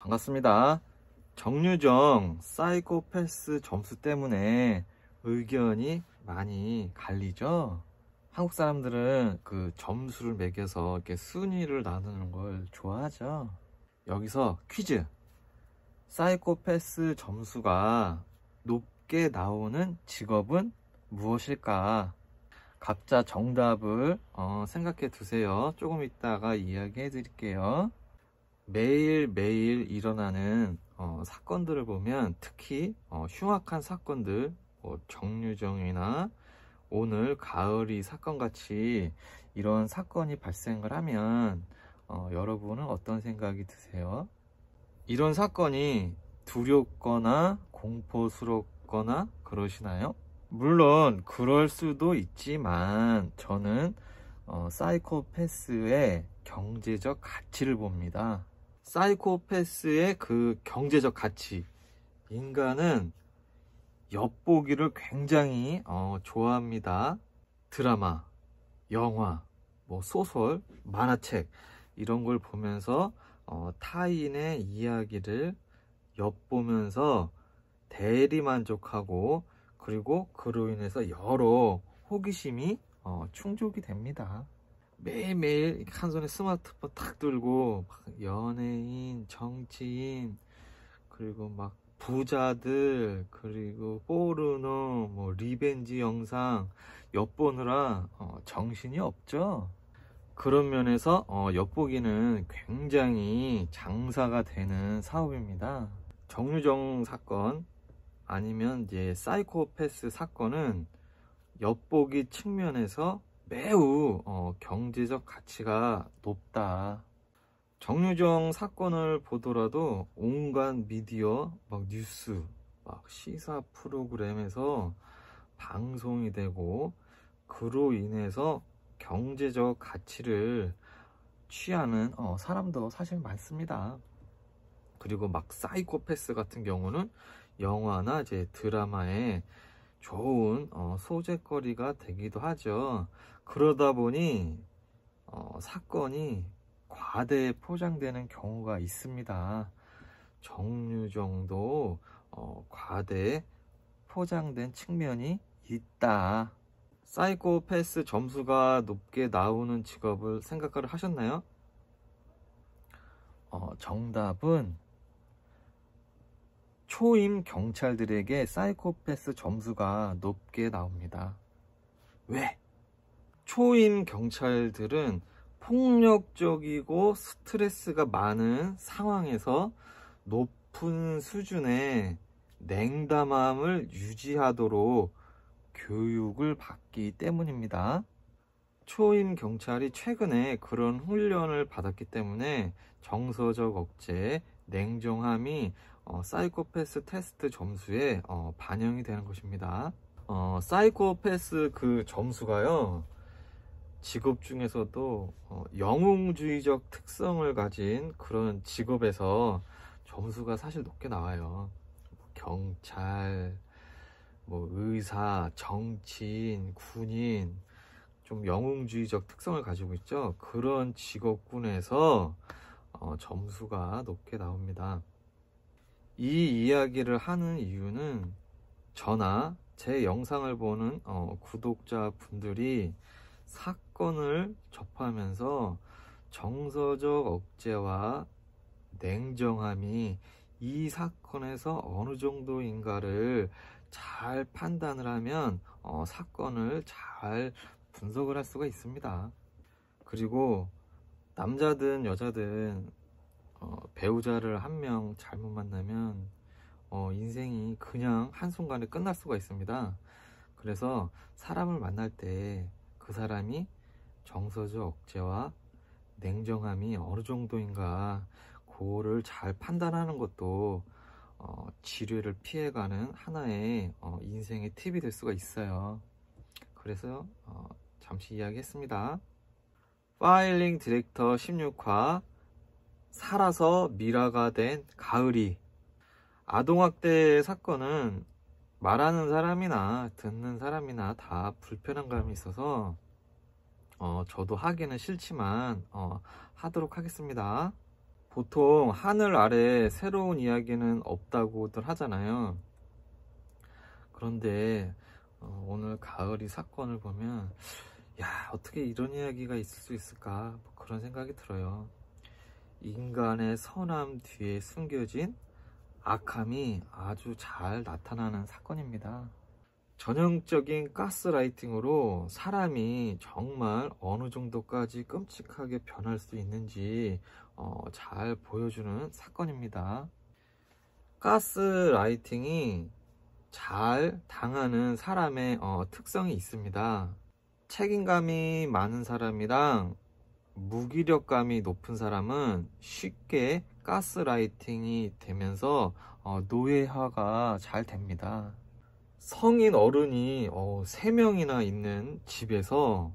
반갑습니다. 정유정 사이코패스 점수 때문에 의견이 많이 갈리죠. 한국 사람들은 그 점수를 매겨서 이렇게 순위를 나누는 걸 좋아하죠. 여기서 퀴즈. 사이코패스 점수가 높게 나오는 직업은 무엇일까? 각자 정답을 생각해 두세요. 조금 이따가 이야기해 드릴게요. 매일매일 일어나는 사건들을 보면 특히 흉악한 사건들, 정유정이나 오늘 가을이 사건같이 이런 사건이 발생을 하면 여러분은 어떤 생각이 드세요? 이런 사건이 두렵거나 공포스럽거나 그러시나요? 물론 그럴 수도 있지만 저는 사이코패스의 경제적 가치를 봅니다. 사이코패스의 그 경제적 가치, 인간은 엿보기를 굉장히 좋아합니다. 드라마, 영화, 소설, 만화책 이런 걸 보면서 타인의 이야기를 엿보면서 대리만족하고, 그리고 그로 인해서 여러 호기심이 충족이 됩니다. 매일매일 한 손에 스마트폰 탁 들고 막 연예인, 정치인, 그리고 막 부자들, 그리고 포르노, 리벤지 영상 엿보느라 정신이 없죠. 그런 면에서 엿보기는 굉장히 장사가 되는 사업입니다. 정유정 사건 아니면 이제 사이코패스 사건은 엿보기 측면에서 매우 경제적 가치가 높다. 정유정 사건을 보더라도 온갖 미디어, 뉴스, 시사 프로그램에서 방송이 되고, 그로 인해서 경제적 가치를 취하는 사람도 사실 많습니다. 그리고 사이코패스 같은 경우는 영화나 이제 드라마에 좋은 소재거리가 되기도 하죠. 그러다 보니 사건이 과대 포장되는 경우가 있습니다. 정유정도 과대 포장된 측면이 있다. 사이코패스 점수가 높게 나오는 직업을 생각을 하셨나요? 정답은 초임 경찰들에게 사이코패스 점수가 높게 나옵니다. 왜? 초임 경찰들은 폭력적이고 스트레스가 많은 상황에서 높은 수준의 냉담함을 유지하도록 교육을 받기 때문입니다. 초임 경찰이 최근에 그런 훈련을 받았기 때문에 정서적 억제, 냉정함이 사이코패스 테스트 점수에 반영이 되는 것입니다. 사이코패스 그 점수가요, 직업 중에서도 영웅주의적 특성을 가진 그런 직업에서 점수가 사실 높게 나와요. 경찰, 의사, 정치인, 군인, 좀 영웅주의적 특성을 가지고 있죠. 그런 직업군에서 점수가 높게 나옵니다. 이 이야기를 하는 이유는 저나 제 영상을 보는 구독자분들이 사건을 접하면서 정서적 억제와 냉정함이 이 사건에서 어느 정도인가를 잘 판단을 하면 사건을 잘 분석을 할 수가 있습니다. 그리고 남자든 여자든 배우자를 한 명 잘못 만나면 인생이 그냥 한순간에 끝날 수가 있습니다. 그래서 사람을 만날 때 그 사람이 정서적 억제와 냉정함이 어느 정도인가, 그거를 잘 판단하는 것도 지뢰를 피해가는 하나의 인생의 팁이 될 수가 있어요. 그래서 잠시 이야기했습니다. 파일링 디렉터 16화 살아서 미라가 된 가을이. 아동학대 사건은 말하는 사람이나 듣는 사람이나 다 불편한 감이 있어서 저도 하기는 싫지만 하도록 하겠습니다. 보통 하늘 아래 새로운 이야기는 없다고들 하잖아요. 그런데 오늘 가을이 사건을 보면 야, 어떻게 이런 이야기가 있을 수 있을까, 뭐 그런 생각이 들어요. 인간의 선함 뒤에 숨겨진 악함이 아주 잘 나타나는 사건입니다. 전형적인 가스라이팅으로 사람이 정말 어느 정도까지 끔찍하게 변할 수 있는지 잘 보여주는 사건입니다. 가스라이팅이 잘 당하는 사람의 특성이 있습니다. 책임감이 많은 사람이랑 무기력감이 높은 사람은 쉽게 가스라이팅이 되면서 노예화가 잘 됩니다. 성인 어른이 3명이나 있는 집에서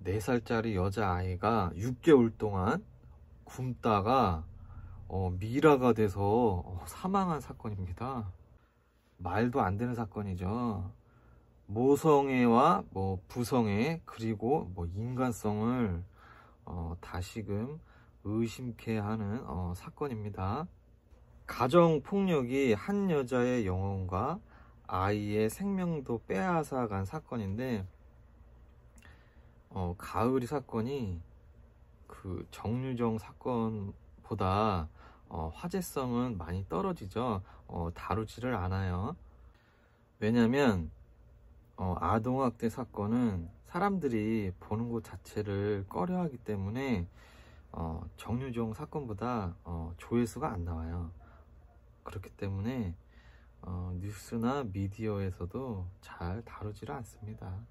4살짜리 여자아이가 6개월 동안 굶다가 미라가 돼서 사망한 사건입니다. 말도 안 되는 사건이죠. 모성애와 부성애, 그리고 인간성을 다시금 의심케 하는 사건입니다. 가정폭력이 한 여자의 영혼과 아이의 생명도 빼앗아간 사건인데, 가을이 사건이 그 정유정 사건보다 화제성은 많이 떨어지죠. 다루지를 않아요. 왜냐면 아동학대 사건은 사람들이 보는 것 자체를 꺼려하기 때문에 정유정 사건보다 조회수가 안 나와요. 그렇기 때문에 뉴스나 미디어에서도 잘 다루지를 않습니다.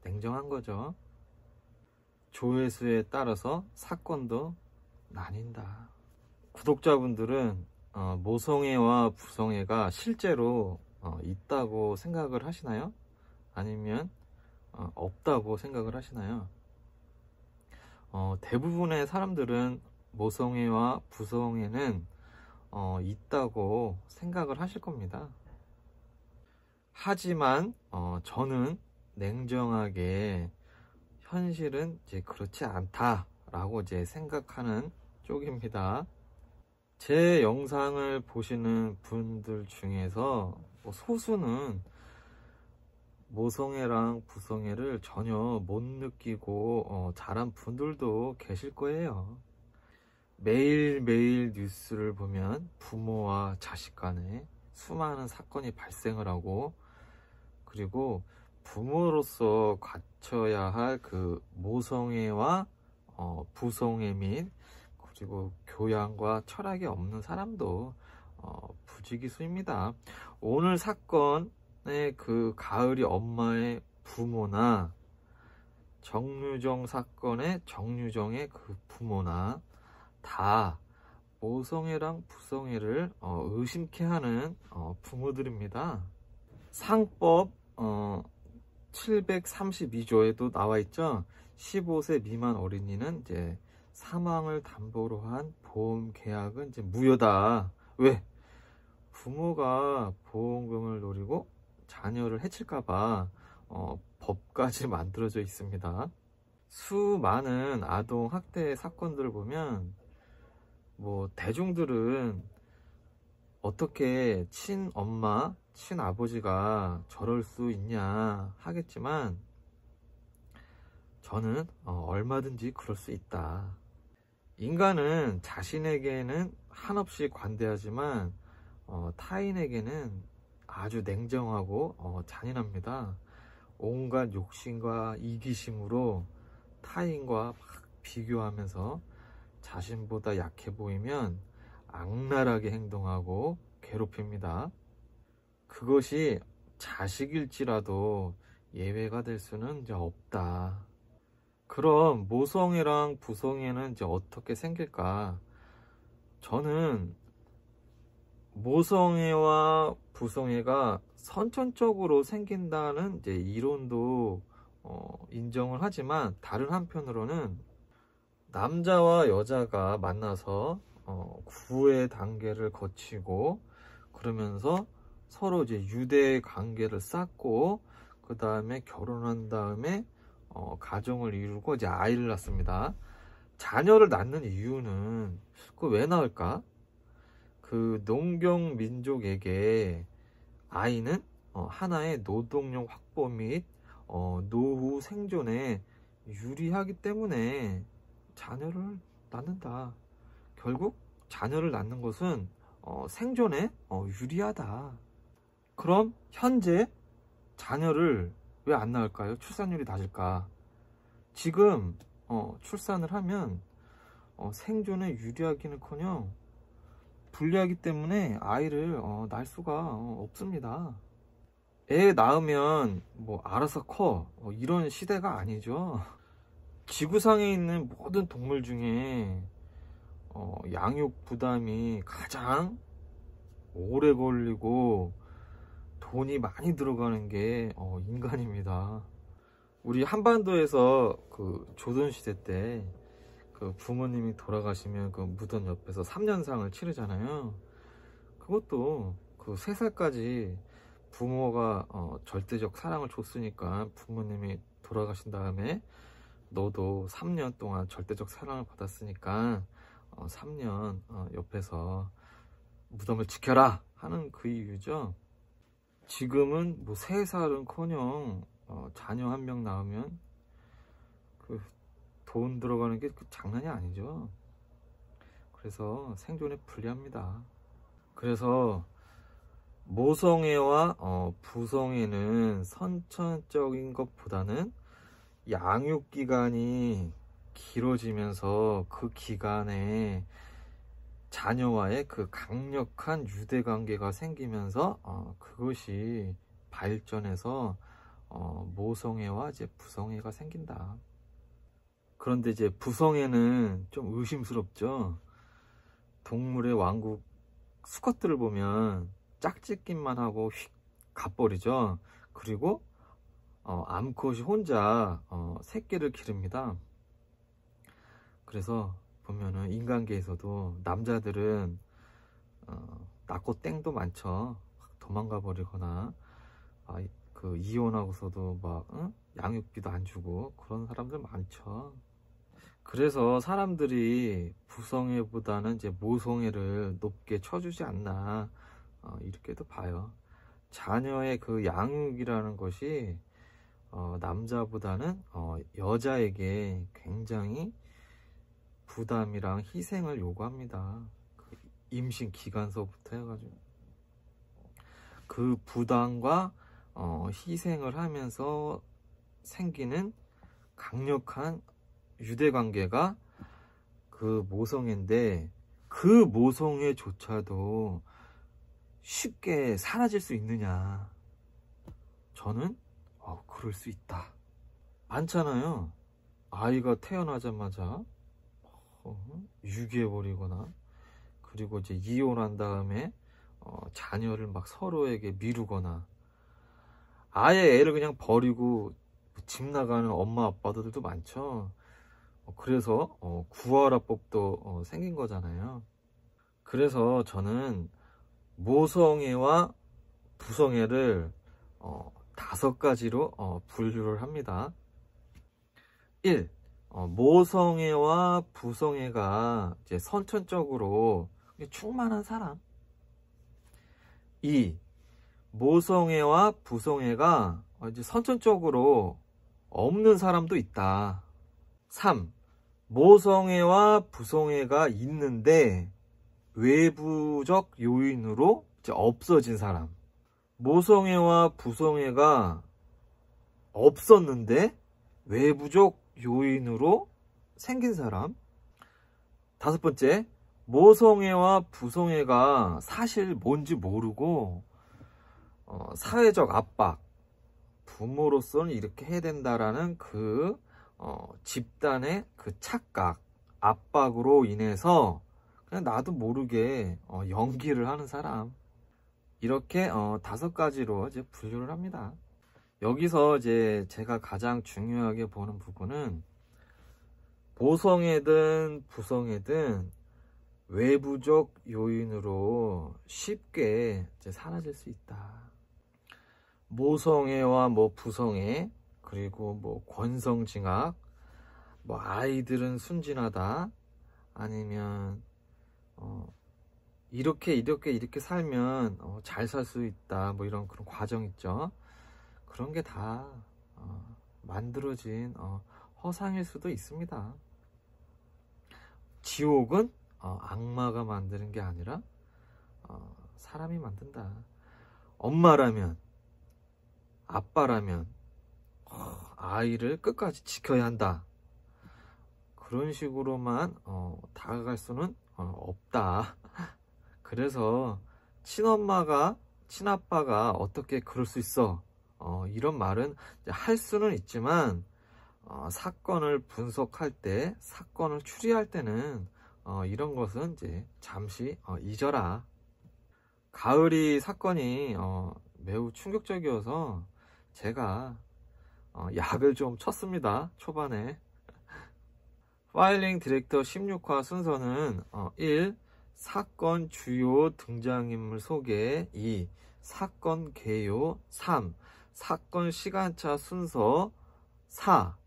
냉정한 거죠. 조회수에 따라서 사건도 나뉜다. 구독자분들은 모성애와 부성애가 실제로 있다고 생각을 하시나요? 아니면 없다고 생각을 하시나요? 대부분의 사람들은 모성애와 부성애는 있다고 생각을 하실 겁니다. 하지만 저는 냉정하게 현실은 이제 그렇지 않다라고 이제 생각하는 쪽입니다. 제 영상을 보시는 분들 중에서 소수는 모성애랑 부성애를 전혀 못 느끼고 자란 분들도 계실 거예요. 매일매일 뉴스를 보면 부모와 자식 간에 수많은 사건이 발생을 하고, 그리고 부모로서 갖춰야 할 그 모성애와 부성애 및 그리고 교양과 철학이 없는 사람도 부지기수입니다. 오늘 사건의 그 가을이 엄마의 부모나 정유정 사건의 정유정의 그 부모나 다 모성애랑 부성애를 의심케 하는 부모들입니다. 상법 732조에도 나와 있죠. 15세 미만 어린이는 이제 사망을 담보로 한 보험 계약은 이제 무효다. 왜? 부모가 보험금을 노리고 자녀를 해칠까봐 법까지 만들어져 있습니다. 수많은 아동 학대 사건들을 보면 대중들은 어떻게 친엄마, 친아버지가 저럴 수 있냐 하겠지만, 저는 얼마든지 그럴 수 있다. 인간은 자신에게는 한없이 관대하지만 타인에게는 아주 냉정하고 잔인합니다. 온갖 욕심과 이기심으로 타인과 막 비교하면서 자신보다 약해 보이면 악랄하게 행동하고 괴롭힙니다. 그것이 자식일지라도 예외가 될 수는 이제 없다. 그럼 모성애랑 부성애는 이제 어떻게 생길까? 저는 모성애와 부성애가 선천적으로 생긴다는 이제 이론도 인정을 하지만, 다른 한편으로는 남자와 여자가 만나서 구애 단계를 거치고, 그러면서 서로 이제 유대 관계를 쌓고, 그 다음에 결혼한 다음에 가정을 이루고 이제 아이를 낳습니다. 자녀를 낳는 이유는 그 왜 낳을까? 그 농경 민족에게 아이는 하나의 노동력 확보 및 노후 생존에 유리하기 때문에 자녀를 낳는다. 결국 자녀를 낳는 것은 생존에 유리하다. 그럼 현재 자녀를 왜 안 낳을까요? 출산율이 낮을까? 지금 출산을 하면 생존에 유리하기는커녕 불리하기 때문에 아이를 낳을 수가 없습니다. 애 낳으면 뭐 알아서 커 이런 시대가 아니죠. 지구상에 있는 모든 동물 중에 양육 부담이 가장 오래 걸리고 돈이 많이 들어가는 게 인간입니다. 우리 한반도에서 그 조선시대 때 그 부모님이 돌아가시면 그 무덤 옆에서 3년상을 치르잖아요. 그것도 그 3살까지 부모가 절대적 사랑을 줬으니까 부모님이 돌아가신 다음에 너도 3년 동안 절대적 사랑을 받았으니까 3년 옆에서 무덤을 지켜라 하는 그 이유죠. 지금은 뭐 3살은커녕 자녀 1명 낳으면 그 돈 들어가는 게 장난이 아니죠. 그래서 생존에 불리합니다. 그래서 모성애와 부성애는 선천적인 것보다는 양육기간이 길어지면서 그 기간에 자녀와의 그 강력한 유대관계가 생기면서 그것이 발전해서 모성애와 이제 부성애가 생긴다. 그런데 이제 부성애는 좀 의심스럽죠. 동물의 왕국 수컷들을 보면 짝짓기만 하고 휙 가버리죠. 그리고 암컷이 혼자 새끼를 기릅니다. 그래서 보면은 인간계에서도 남자들은 낳고 땡도 많죠. 도망가 버리거나 그 이혼하고서도 막 양육비도 안 주고 그런 사람들 많죠. 그래서 사람들이 부성애보다는 이제 모성애를 높게 쳐주지 않나 이렇게도 봐요. 자녀의 그 양육이라는 것이 남자보다는 여자에게 굉장히 부담이랑 희생을 요구합니다. 그 임신 기간서부터 해가지고 그 부담과 희생을 하면서 생기는 강력한 유대관계가 그 모성애인데, 그 모성애조차도 쉽게 사라질 수 있느냐? 저는 그럴 수 있다. 많잖아요. 아이가 태어나자마자 유기해버리거나, 그리고 이제 이혼한 다음에 자녀를 막 서로에게 미루거나, 아예 애를 그냥 버리고 집 나가는 엄마 아빠들도 많죠. 그래서 구하라법도 생긴 거잖아요. 그래서 저는 모성애와 부성애를 5가지로 분류를 합니다. 1. 모성애와 부성애가 이제 선천적으로 충만한 사람. 2. 모성애와 부성애가 이제 선천적으로 없는 사람도 있다. 3. 모성애와 부성애가 있는데 외부적 요인으로 이제 없어진 사람. 모성애와 부성애가 없었는데 외부적 요인으로 생긴 사람. 5번째, 모성애와 부성애가 사실 뭔지 모르고 사회적 압박, 부모로서는 이렇게 해야 된다라는 그 집단의 그 착각, 압박으로 인해서 그냥 나도 모르게 연기를 하는 사람. 이렇게 5가지로 이제 분류를 합니다. 여기서 이제 제가 가장 중요하게 보는 부분은 모성애든 부성애든 외부적 요인으로 쉽게 이제 사라질 수 있다. 모성애와 뭐 부성애, 그리고 뭐 권성징악, 뭐 아이들은 순진하다, 아니면 이렇게 살면 잘 살 수 있다, 뭐 이런 그런 과정 있죠. 그런 게 다 만들어진 허상일 수도 있습니다. 지옥은 악마가 만드는 게 아니라 사람이 만든다. 엄마라면, 아빠라면 아이를 끝까지 지켜야 한다. 그런 식으로만 다가갈 수는 없다. 그래서 친엄마가, 친아빠가 어떻게 그럴 수 있어? 이런 말은 할 수는 있지만 사건을 분석할 때, 사건을 추리할 때는 이런 것은 이제 잠시 잊어라. 가을이 사건이 매우 충격적이어서 제가 약을 좀 쳤습니다. 초반에. 파일링 디렉터 16화 순서는 1. 사건 주요 등장인물 소개, 2. 사건 개요, 3. 사건 시간차 순서, 4.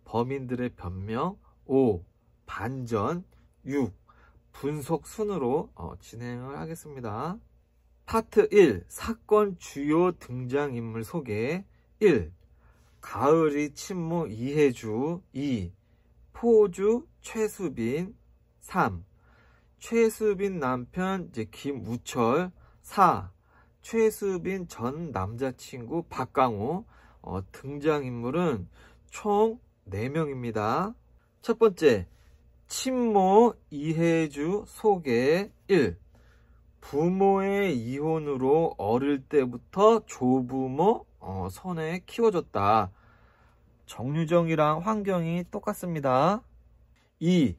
범인들의 변명, 5. 반전, 6. 분석 순으로 진행을 하겠습니다. 파트 1. 사건 주요 등장인물 소개. 1. 가을이 친모 이혜주. 2. 포주 최수빈. 3. 최수빈 남편 김우철. 4. 최수빈 전 남자친구 박강호. 등장인물은 총 4명입니다. 첫 번째, 친모 이혜주 소개. 1. 부모의 이혼으로 어릴 때부터 조부모 손에 키워줬다. 정유정이랑 환경이 똑같습니다. 2.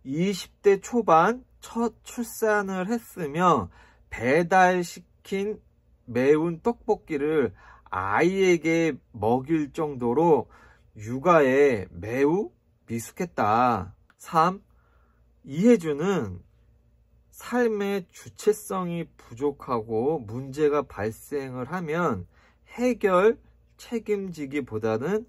20대 초반 첫 출산을 했으며 배달시킨 매운 떡볶이를 아이에게 먹일 정도로 육아에 매우 미숙했다. 3. 이혜주는 삶의 주체성이 부족하고 문제가 발생을 하면 해결 책임지기보다는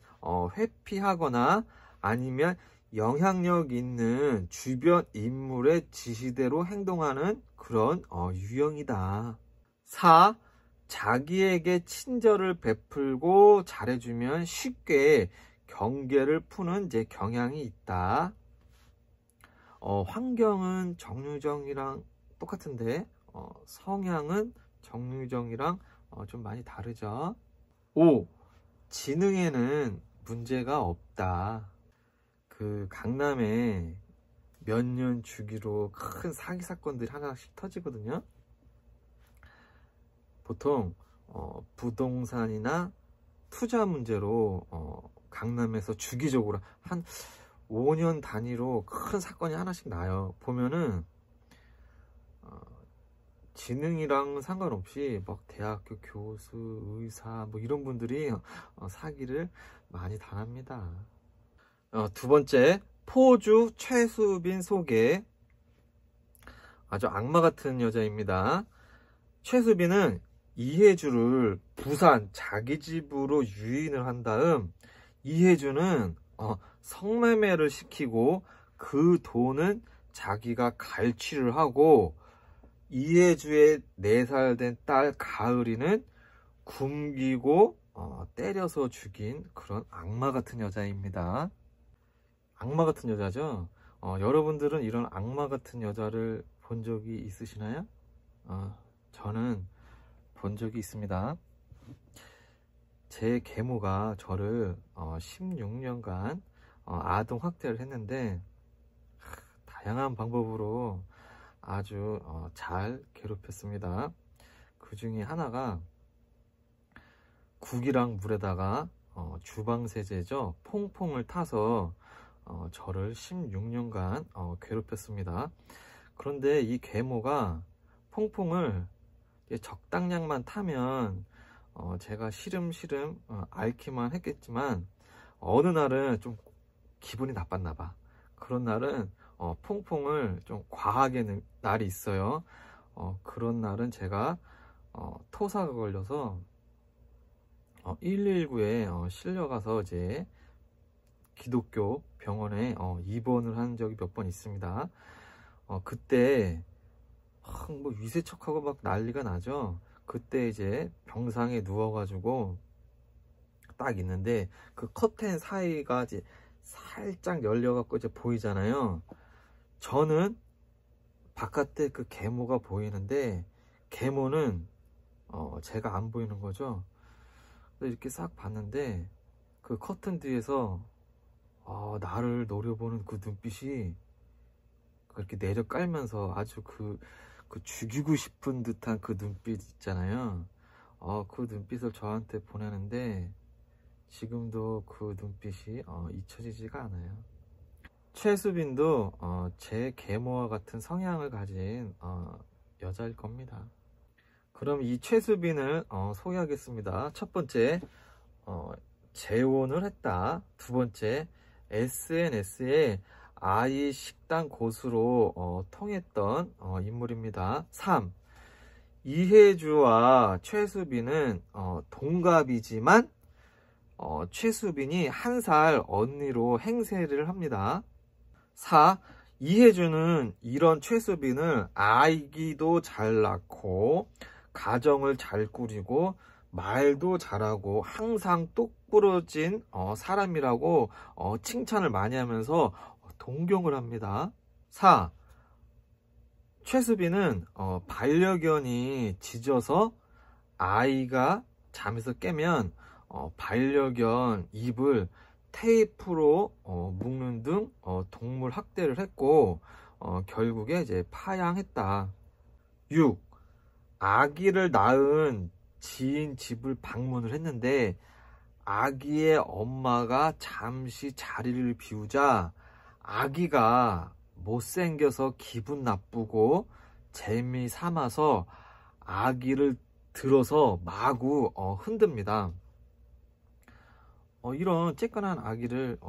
회피하거나 아니면 영향력 있는 주변 인물의 지시대로 행동하는 그런 유형이다. 4. 자기에게 친절을 베풀고 잘해주면 쉽게 경계를 푸는 경향이 있다. 환경은 정유정이랑 똑같은데 성향은 정유정이랑 좀 많이 다르죠. 5. 지능에는 문제가 없다. 그 강남에 몇 년 주기로 큰 사기 사건들이 하나씩 터지거든요. 보통 부동산이나 투자 문제로 강남에서 주기적으로 한 5년 단위로 큰 사건이 하나씩 나요. 보면은 지능이랑 상관없이 막 대학교 교수, 의사 뭐 이런 분들이 사기를 많이 당합니다. 두 번째, 포주 최수빈 소개. 아주 악마 같은 여자입니다. 최수빈은 이혜주를 부산 자기 집으로 유인을 한 다음 이혜주는 성매매를 시키고 그 돈은 자기가 갈취를 하고 이혜주의 4살 된 딸 가을이는 굶기고 때려서 죽인 그런 악마 같은 여자입니다. 악마 같은 여자죠. 여러분들은 이런 악마 같은 여자를 본 적이 있으시나요? 저는 본 적이 있습니다. 제 계모가 저를 16년간 아동 학대를 했는데 다양한 방법으로 아주 잘 괴롭혔습니다. 그 중에 하나가 국이랑 물에다가 주방세제죠, 퐁퐁을 타서 저를 16년간 괴롭혔습니다. 그런데 이 계모가 퐁퐁을 적당량만 타면 제가 시름시름 앓기만 했겠지만 어느 날은 좀 기분이 나빴나 봐. 그런 날은 퐁퐁을 좀 과하게 넣은 날이 있어요. 그런 날은 제가 토사가 걸려서 119에 실려가서 이제 기독교 병원에 입원을 한 적이 몇 번 있습니다. 그때 뭐 위세척하고 막 난리가 나죠. 그때 이제 병상에 누워가지고 딱 있는데 그 커튼 사이가 이제 살짝 열려갖고 이제 보이잖아요. 저는 바깥에 그 계모가 보이는데 계모는 제가 안 보이는 거죠. 이렇게 싹 봤는데 그 커튼 뒤에서 나를 노려보는 그 눈빛이 그렇게 내려 깔면서 아주 그 죽이고 싶은 듯한 그 눈빛 있잖아요. 그 눈빛을 저한테 보내는데 지금도 그 눈빛이 잊혀지지가 않아요. 최수빈도 제 계모와 같은 성향을 가진 여자일 겁니다. 그럼 이 최수빈을 소개하겠습니다. 첫 번째, 재혼을 했다. 두 번째, SNS에 아이 식당 고수로 통했던 인물입니다. 3. 이혜주와 최수빈은 동갑이지만 최수빈이 1살 언니로 행세를 합니다. 4. 이혜주는 이런 최수빈을 아기도 잘 낳고 가정을 잘 꾸리고 말도 잘하고 항상 똑부러진 사람이라고 칭찬을 많이 하면서 동경을 합니다. 4. 최수빈은 반려견이 짖어서 아이가 잠에서 깨면 반려견 입을 테이프로 묶는 등 동물 학대를 했고 결국에 이제 파양했다. 6. 아기를 낳은 지인 집을 방문을 했는데 아기의 엄마가 잠시 자리를 비우자 아기가 못생겨서 기분 나쁘고 재미 삼아서 아기를 들어서 마구 흔듭니다. 이런 쬐끈한 아기를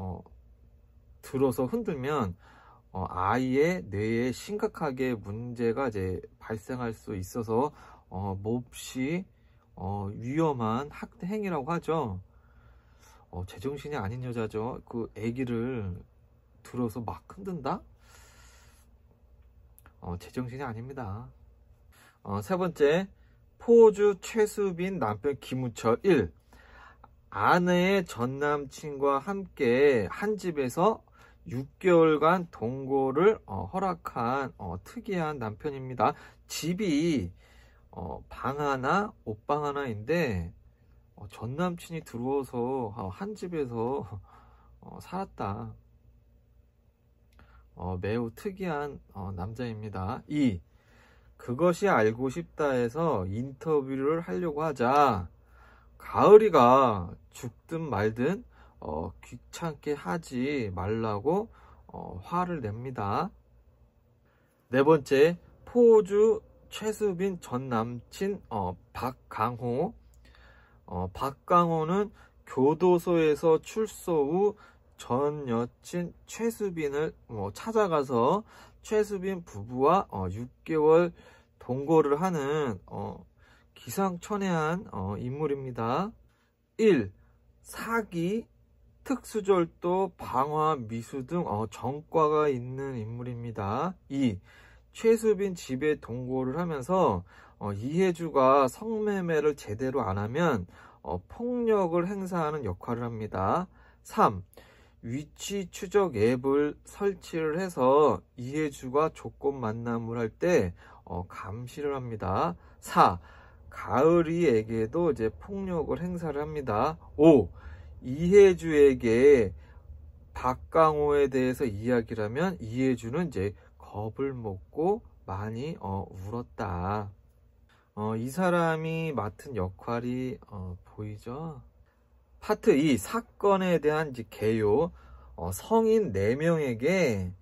들어서 흔들면 아이의 뇌에 심각하게 문제가 이제 발생할 수 있어서 몹시 위험한 학대 행위라고 하죠. 제정신이 아닌 여자죠. 그 아기를 들어서 막 흔든다? 제정신이 아닙니다. 세 번째, 포주 최수빈 남편 김우철 1. 아내의 전남친과 함께 한 집에서 6개월간 동거를 허락한 특이한 남편입니다. 집이 방 하나, 옷방 하나인데 전남친이 들어와서 한 집에서 살았다. 매우 특이한 남자입니다. 2. 그것이 알고 싶다 해서 인터뷰를 하려고 하자 가을이가 죽든 말든 귀찮게 하지 말라고 화를 냅니다. 네 번째, 포주 최수빈 전 남친 박강호. 박강호는 교도소에서 출소 후 전 여친 최수빈을 찾아가서 최수빈 부부와 6개월 동거를 하는 기상천외한 인물입니다. 1. 사기, 특수절도, 방화, 미수 등 전과가 있는 인물입니다. 2. 최수빈 집에 동거를 하면서 이혜주가 성매매를 제대로 안 하면 폭력을 행사하는 역할을 합니다. 3. 위치 추적 앱을 설치를 해서 이혜주가 조건 만남을 할 때 감시를 합니다. 4. 가을이에게도 이제 폭력을 행사를 합니다. 5. 이혜주에게 박강호에 대해서 이야기를 하면 이혜주는 이제 겁을 먹고 많이 울었다. 이 사람이 맡은 역할이 보이죠? 파트 2. 사건에 대한 개요. 성인 4명에게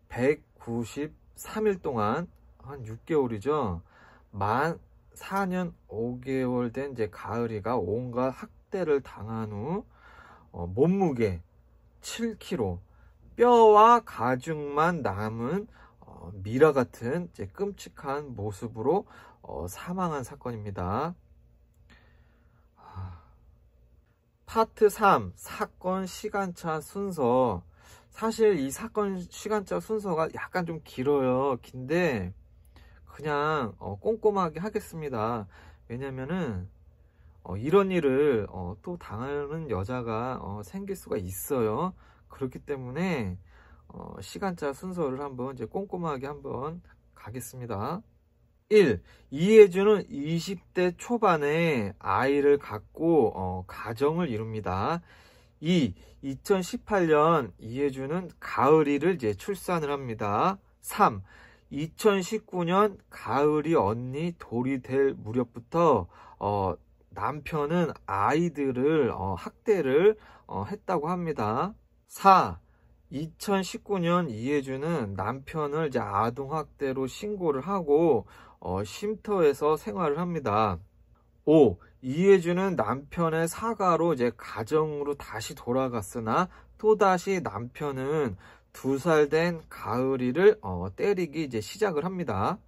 193일 동안 한 6개월이죠. 만 4년 5개월 된 이제 가을이가 온갖 학대를 당한 후 몸무게 7kg, 뼈와 가죽만 남은 미라 같은 이제 끔찍한 모습으로 사망한 사건입니다. 파트 3 사건 시간차 순서. 사실 이 사건 시간차 순서가 약간 좀 길어요. 긴데 그냥 꼼꼼하게 하겠습니다. 왜냐면은 이런 일을 또 당하는 여자가 생길 수가 있어요. 그렇기 때문에 시간차 순서를 한번 이제 꼼꼼하게 한번 가겠습니다. 1. 이혜주는 20대 초반에 아이를 갖고 가정을 이룹니다. 2. 2018년 이혜주는 가을이를 이제 출산을 합니다. 3. 2019년 가을이 언니 돌이 될 무렵부터 남편은 아이들을 학대를 했다고 합니다. 4. 2019년 이혜주는 남편을 이제 아동학대로 신고를 하고 쉼터에서 생활을 합니다. 5. 이혜주는 남편의 사과로 이제 가정으로 다시 돌아갔으나 또다시 남편은 2살 된 가을이를 때리기 이제 시작을 합니다.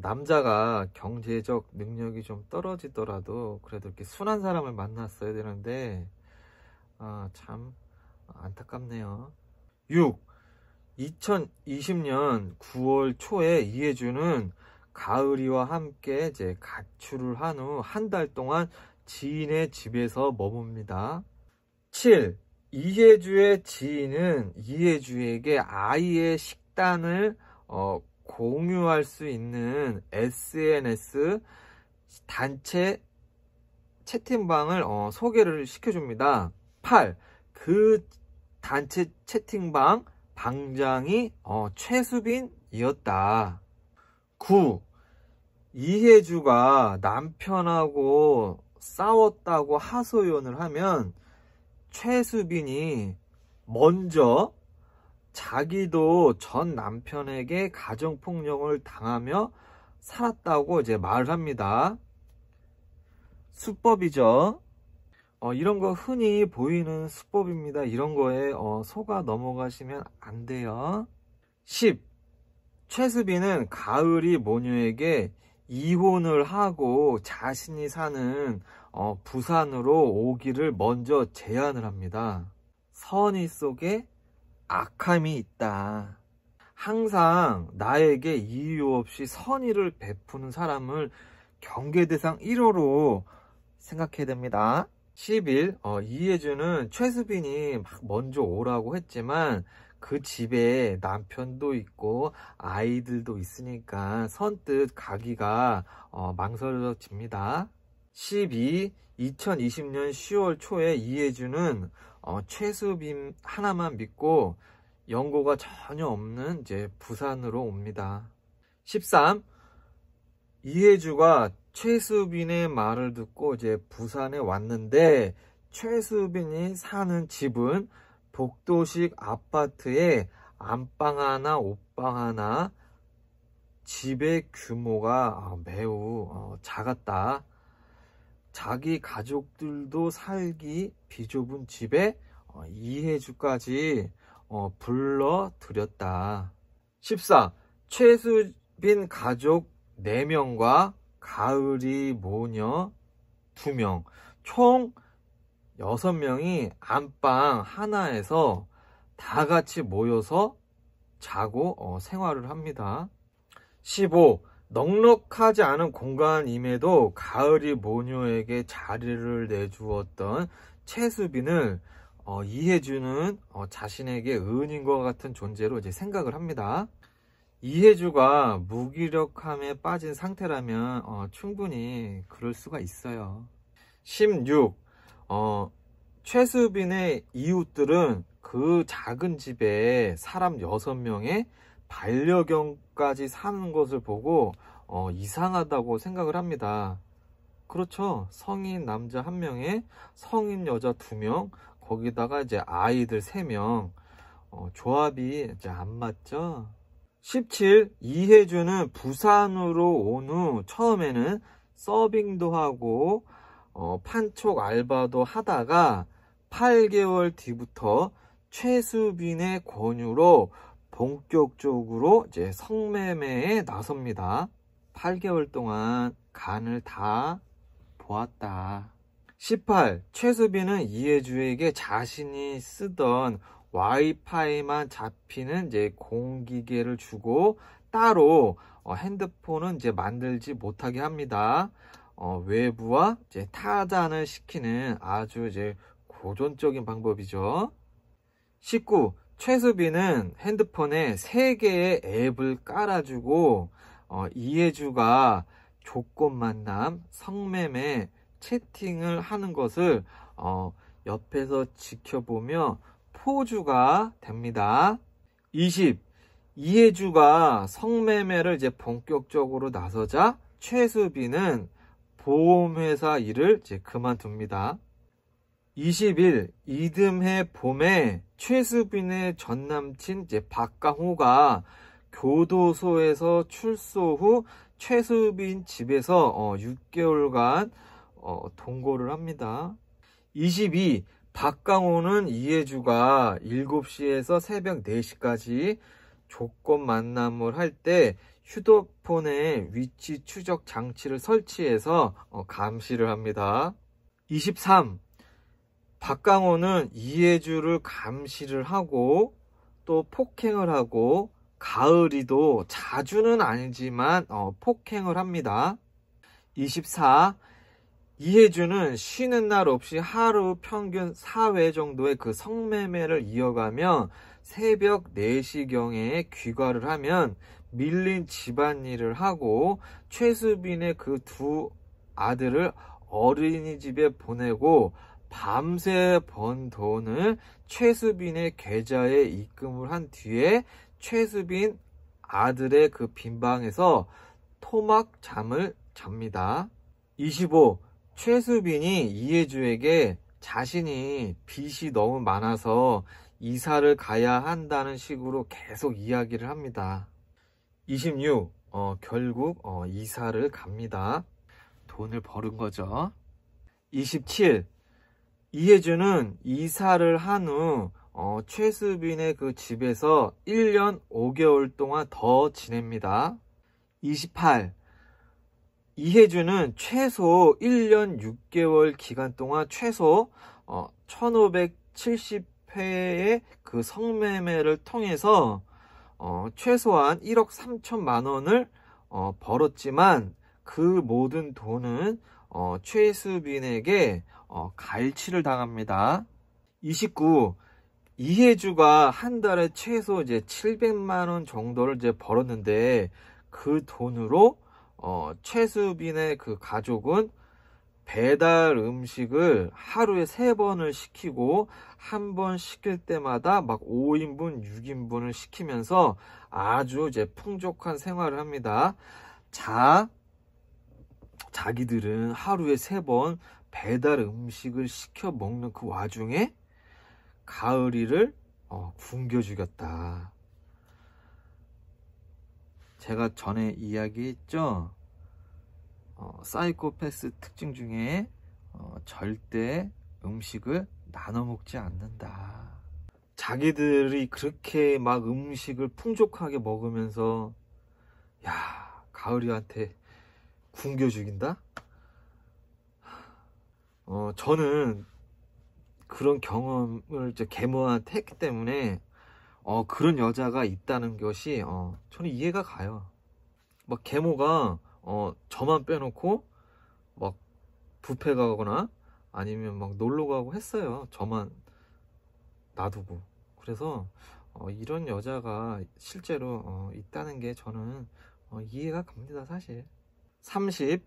남자가 경제적 능력이 좀 떨어지더라도 그래도 이렇게 순한 사람을 만났어야 되는데 참 안타깝네요. 6. 2020년 9월 초에 이혜주는 가을이와 함께 이제 가출을 한 후 한 달 동안 지인의 집에서 머뭅니다. 7. 이혜주의 지인은 이혜주에게 아이의 식단을 공유할 수 있는 SNS 단체 채팅방을 소개를 시켜줍니다. 8. 그 단체 채팅방 방장이 최수빈이었다. 9. 이혜주가 남편하고 싸웠다고 하소연을 하면 최수빈이 먼저 자기도 전 남편에게 가정폭력을 당하며 살았다고 이제 말을 합니다. 수법이죠. 이런 거 흔히 보이는 수법입니다. 이런 거에 속아 넘어가시면 안 돼요. 10. 최수빈은 가을이 모녀에게 이혼을 하고 자신이 사는 부산으로 오기를 먼저 제안을 합니다. 선의 속에 악함이 있다. 항상 나에게 이유 없이 선의를 베푸는 사람을 경계대상 1호로 생각해야 됩니다. 11. 이혜주는 최수빈이 막 먼저 오라고 했지만 그 집에 남편도 있고 아이들도 있으니까 선뜻 가기가 망설여집니다. 12. 2020년 10월 초에 이혜주는 최수빈 하나만 믿고 연고가 전혀 없는 이제 부산으로 옵니다. 13. 이혜주가 최수빈의 말을 듣고 이제 부산에 왔는데 최수빈이 사는 집은 복도식 아파트에 안방 하나, 옷방 하나, 집의 규모가 매우 작았다. 자기 가족들도 살기 비좁은 집에 이혜주까지 불러들였다. 14. 최수빈 가족 4명과 가을이 모녀 2명, 총 6명이 안방 하나에서 다 같이 모여서 자고 생활을 합니다. 15. 넉넉하지 않은 공간임에도 가을이 모녀에게 자리를 내주었던 최수빈을 이혜주는 자신에게 은인과 같은 존재로 이제 생각을 합니다. 이혜주가 무기력함에 빠진 상태라면 충분히 그럴 수가 있어요. 16. 최수빈의 이웃들은 그 작은 집에 사람 6명의 반려견까지 사는 것을 보고 이상하다고 생각을 합니다. 그렇죠. 성인 남자 1명에 성인 여자 2명, 거기다가 이제 아이들 3명. 조합이 이제 안 맞죠. 17. 이혜주는 부산으로 온 후 처음에는 서빙도 하고 판촉 알바도 하다가 8개월 뒤부터 최수빈의 권유로 본격적으로 이제 성매매에 나섭니다. 8개월 동안 간을 다 보았다. 18. 최수빈은 이혜주에게 자신이 쓰던 와이파이만 잡히는 이제 공기계를 주고 따로 핸드폰은 이제 만들지 못하게 합니다. 외부와 이제 타단을 시키는 아주 이제 고전적인 방법이죠. 19. 최수빈은 핸드폰에 3개의 앱을 깔아주고 이혜주가 조건 만남, 성매매, 채팅을 하는 것을 옆에서 지켜보며 포주가 됩니다. 20. 이혜주가 성매매를 이제 본격적으로 나서자 최수빈은 보험회사 일을 이제 그만둡니다. 21. 이듬해 봄에 최수빈의 전남친 이제 박강호가 교도소에서 출소 후 최수빈 집에서 6개월간 동거를 합니다. 22. 박강호는 이혜주가 7시에서 새벽 4시까지 조건 만남을 할 때 휴대폰에 위치 추적 장치를 설치해서 감시를 합니다. 23. 박강호는 이혜주를 감시를 하고 또 폭행을 하고 가을이도 자주는 아니지만 폭행을 합니다. 24. 이혜주는 쉬는 날 없이 하루 평균 4회 정도의 그 성매매를 이어가며 새벽 4시경에 귀가를 하면 밀린 집안일을 하고 최수빈의 그 2 아들을 어린이집에 보내고 밤새 번 돈을 최수빈의 계좌에 입금을 한 뒤에 최수빈 아들의 그 빈방에서 토막 잠을 잡니다. 25. 최수빈이 이혜주에게 자신이 빚이 너무 많아서 이사를 가야 한다는 식으로 계속 이야기를 합니다. 26. 결국 이사를 갑니다. 돈을 벌은 거죠. 27. 이혜주는 이사를 한 후 최수빈의 그 집에서 1년 5개월 동안 더 지냅니다. 28. 이혜주는 최소 1년 6개월 기간 동안 최소 1570회의 그 성매매를 통해서 최소한 1억 3천만 원을 벌었지만 그 모든 돈은 최수빈에게 갈취를 당합니다. 29. 이혜주가 한 달에 최소 이제 700만 원 정도를 이제 벌었는데 그 돈으로 최수빈의 그 가족은 배달 음식을 하루에 3번을 시키고 한 번 시킬 때마다 막 5인분, 6인분을 시키면서 아주 이제 풍족한 생활을 합니다. 자기들은 하루에 3번 배달 음식을 시켜 먹는 그 와중에 가을이를 굶겨 죽였다. 제가 전에 이야기했죠. 사이코패스 특징 중에 절대 음식을 나눠 먹지 않는다. 자기들이 그렇게 막 음식을 풍족하게 먹으면서 가을이한테 굶겨 죽인다? 저는 그런 경험을 이제 계모한테 했기 때문에 그런 여자가 있다는 것이 저는 이해가 가요. 막 계모가 저만 빼놓고 막 뷔페 가거나 아니면 막 놀러 가고 했어요. 저만 놔두고. 그래서 이런 여자가 실제로 있다는 게 저는 이해가 갑니다, 사실. 30.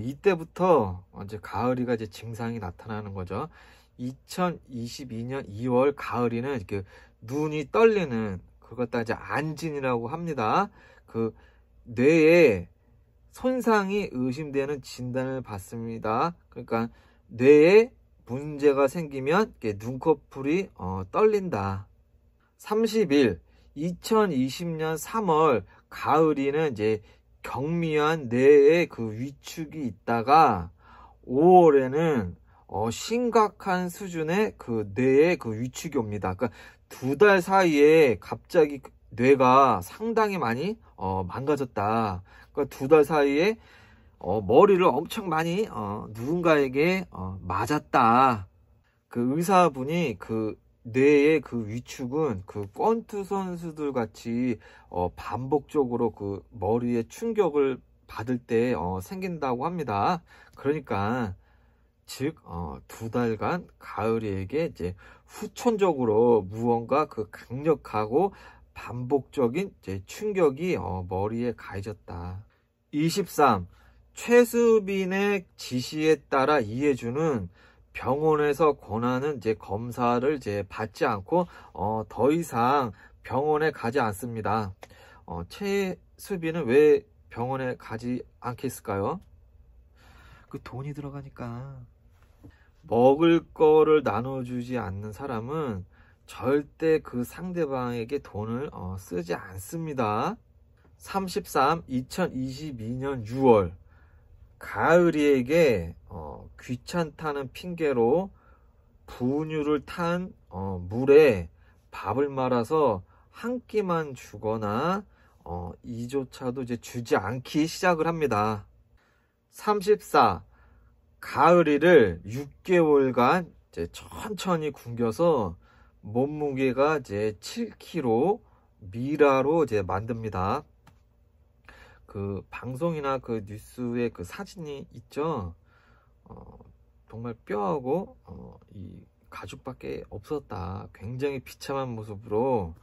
이때부터 이제 가을이가 이제 증상이 나타나는 거죠. 2022년 2월 가을이는 그 눈이 떨리는, 그걸 갖다 이제 안진이라고 합니다. 그 뇌에 손상이 의심되는 진단을 받습니다. 그러니까 뇌에 문제가 생기면 눈꺼풀이 떨린다. 30일 2020년 3월 가을이는 이제 경미한 뇌에 그 위축이 있다가 5월에는 심각한 수준의 그 뇌에 그 위축이 옵니다. 그러니까 2달 사이에 갑자기 뇌가 상당히 많이 망가졌다. 그러니까 2달 사이에 머리를 엄청 많이 누군가에게 맞았다. 그 의사분이 그 뇌의 그 위축은 그 권투 선수들 같이 반복적으로 그 머리에 충격을 받을 때 생긴다고 합니다. 그러니까 즉 2달간 가을이에게 이제 후천적으로 무언가 그 강력하고 반복적인 이제 충격이 머리에 가해졌다. 23. 최수빈의 지시에 따라 이해주는 병원에서 권하는 이제 검사를 이제 받지 않고 더 이상 병원에 가지 않습니다. 최수빈은 왜 병원에 가지 않겠을까요? 그 돈이 들어가니까. 먹을 거를 나눠주지 않는 사람은 절대 그 상대방에게 돈을 쓰지 않습니다. 33. 2022년 6월 가을이에게 귀찮다는 핑계로 분유를 탄 물에 밥을 말아서 한 끼만 주거나 이조차도 이제 주지 않기 시작을 합니다. 34. 가을이를 6개월간 이제 천천히 굶겨서 몸무게가 이제 7kg 미라로 이제 만듭니다. 그 방송이나 그 뉴스에 그 사진이 있죠. 정말 뼈하고 이 가죽밖에 없었다. 굉장히 비참한 모습으로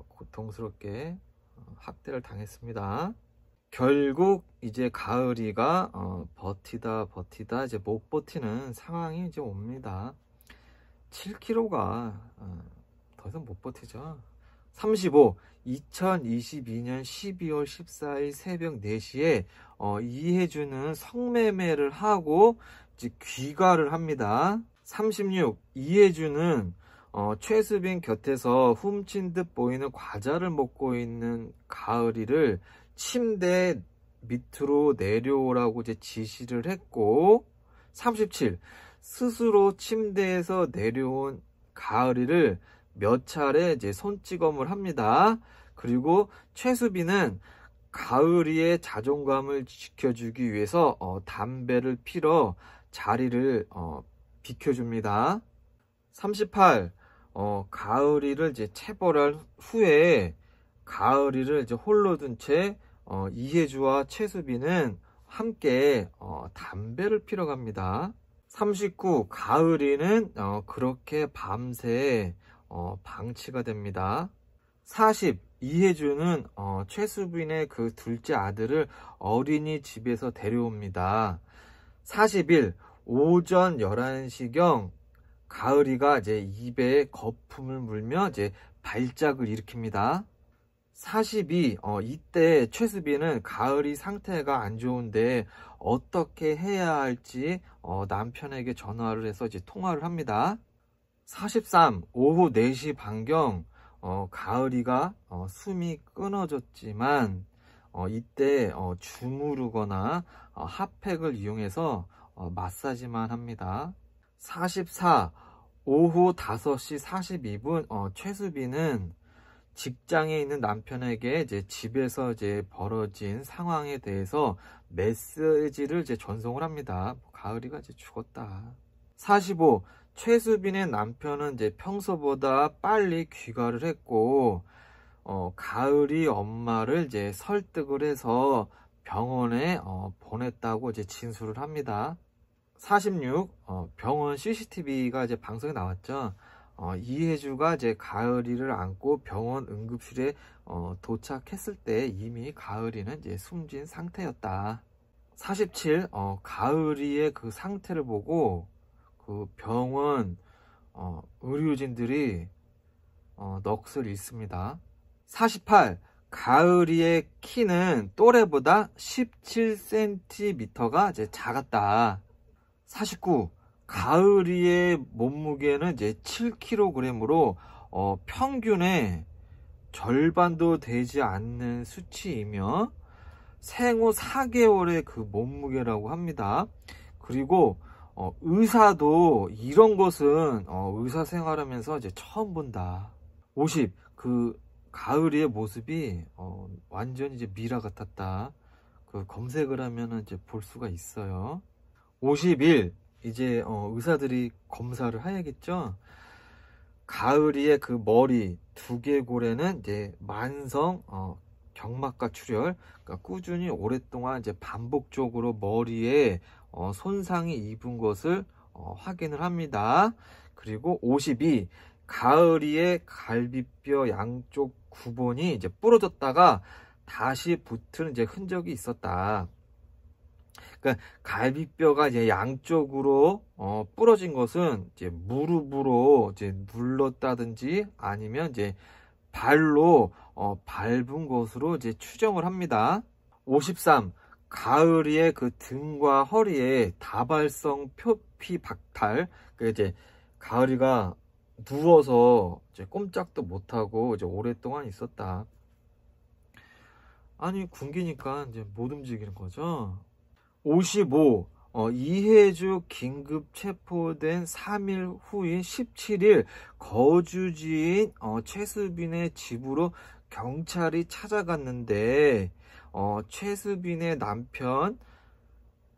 고통스럽게 학대를 당했습니다. 결국 이제 가을이가 버티다 이제 못 버티는 상황이 이제 옵니다. 7kg가 더 이상 못 버티죠. 35. 2022년 12월 14일 새벽 4시에 이해주는 성매매를 하고 이제 귀가를 합니다. 36. 이해주는 최수빈 곁에서 훔친 듯 보이는 과자를 먹고 있는 가을이를 침대 밑으로 내려오라고 이제 지시를 했고, 37. 스스로 침대에서 내려온 가을이를 몇 차례 이제 손찌검을 합니다. 그리고 최수빈은 가을이의 자존감을 지켜주기 위해서 담배를 피러 자리를 비켜줍니다. 38. 가을이를 이제 체벌한 후에 가을이를 이제 홀로 둔 채 이혜주와 최수빈은 함께 담배를 피러 갑니다. 39. 가을이는 그렇게 밤새 방치가 됩니다. 40. 이혜주는 최수빈의 그 둘째 아들을 어린이집에서 데려옵니다. 41. 오전 11시경 가을이가 이제 입에 거품을 물며 이제 발작을 일으킵니다. 42. 이때 최수빈은 가을이 상태가 안 좋은데 어떻게 해야 할지 남편에게 전화를 해서 이제 통화를 합니다. 43. 오후 4시 반경 가을이가 숨이 끊어졌지만 이때 주무르거나 핫팩을 이용해서 마사지만 합니다. 44. 오후 5시 42분 최수빈은 직장에 있는 남편에게 이제 집에서 이제 벌어진 상황에 대해서 메시지를 이제 전송을 합니다. 가을이가 이제 죽었다. 45. 최수빈의 남편은 이제 평소보다 빨리 귀가를 했고, 가을이 엄마를 이제 설득을 해서 병원에 보냈다고 이제 진술을 합니다. 46. 병원 CCTV가 이제 방송에 나왔죠. 이혜주가 이제 가을이를 안고 병원 응급실에 도착했을 때 이미 가을이는 이제 숨진 상태였다. 47. 가을이의 그 상태를 보고 그 병원 의료진들이 넋을 잃습니다. 48. 가을이의 키는 또래보다 17cm가 이제 작았다. 49. 가을이의 몸무게는 이제 7kg으로 평균의 절반도 되지 않는 수치이며 생후 4개월의 그 몸무게라고 합니다. 그리고 의사도 이런 것은 의사 생활하면서 이제 처음 본다. 50. 그 가을이의 모습이 완전히 이제 미라 같았다. 그 검색을 하면은 이제 볼 수가 있어요. 51. 이제 의사들이 검사를 해야겠죠. 가을이의 그 머리 두개골에는 이제 만성 경막과 출혈, 그러니까 꾸준히 오랫동안 이제 반복적으로 머리에 손상이 입은 것을 확인을 합니다. 그리고 52. 가을이의 갈비뼈 양쪽 구본이 이제 부러졌다가 다시 붙은 이제 흔적이 있었다. 그러니까 갈비뼈가 이제 양쪽으로 부러진 것은 이제 무릎으로 이제 눌렀다든지 아니면 이제 발로 밟은 것으로 이제 추정을 합니다. 53. 가을이의 그 등과 허리에 다발성 표피 박탈. 그 이제 가을이가 누워서 이제 꼼짝도 못하고 이제 오랫동안 있었다. 아니 굶기니까 이제 못 움직이는 거죠. 55. 이해주 긴급 체포된 3일 후인 17일 거주지인 최수빈의 집으로 경찰이 찾아갔는데 최수빈의 남편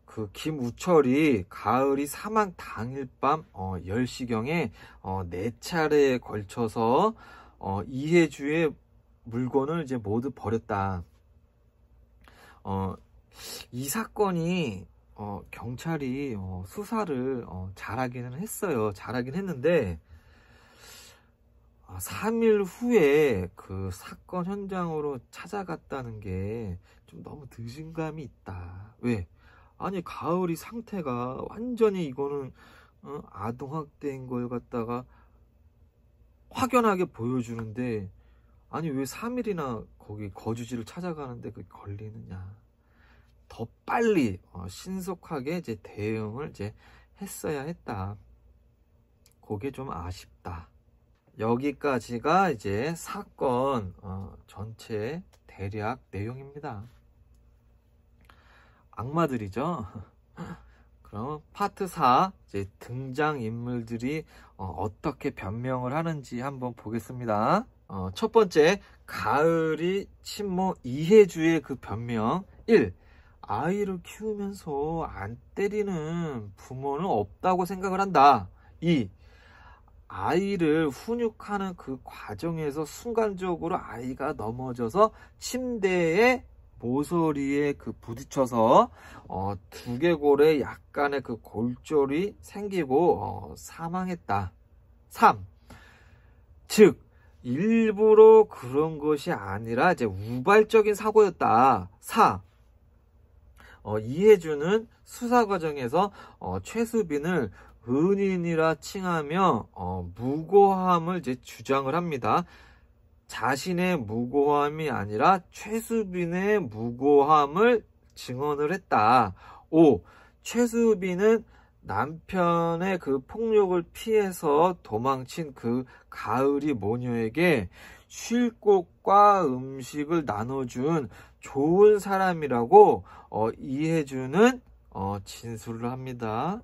그 김우철이 가을이 사망 당일 밤 10시경에 4차례에 걸쳐서 이해주의 물건을 이제 모두 버렸다. 이 사건이 경찰이 수사를 잘하기는 했어요. 잘하긴 했는데 3일 후에 그 사건 현장으로 찾아갔다는 게 좀 너무 의심감이 있다. 왜? 아니 가을이 상태가 완전히 이거는 아동학대인 걸 갖다가 확연하게 보여주는데 아니 왜 3일이나 거기 거주지를 찾아가는데 그게 걸리느냐. 더 빨리 신속하게 이제 대응을 이제 했어야 했다. 그게 좀 아쉽다. 여기까지가 이제 사건 전체 대략 내용입니다. 악마들이죠. 그럼 파트 4 이제 등장인물들이 어떻게 변명을 하는지 한번 보겠습니다. 첫 번째, 가을이 친모 이해주의 그 변명. 1. 아이를 키우면서 안 때리는 부모는 없다고 생각을 한다. 2. 아이를 훈육하는 그 과정에서 순간적으로 아이가 넘어져서 침대에 모서리에 그 부딪혀서 두개골에 약간의 그 골절이 생기고 사망했다. 3. 즉 일부러 그런 것이 아니라 이제 우발적인 사고였다. 4. 이해주는 수사 과정에서 최수빈을 은인이라 칭하며 무고함을 이제 주장을 합니다. 자신의 무고함이 아니라 최수빈의 무고함을 증언을 했다. 5. 최수빈은 남편의 그 폭력을 피해서 도망친 그 가을이 모녀에게 쉴 곳과 음식을 나눠준 좋은 사람이라고 이해주는 진술을 합니다.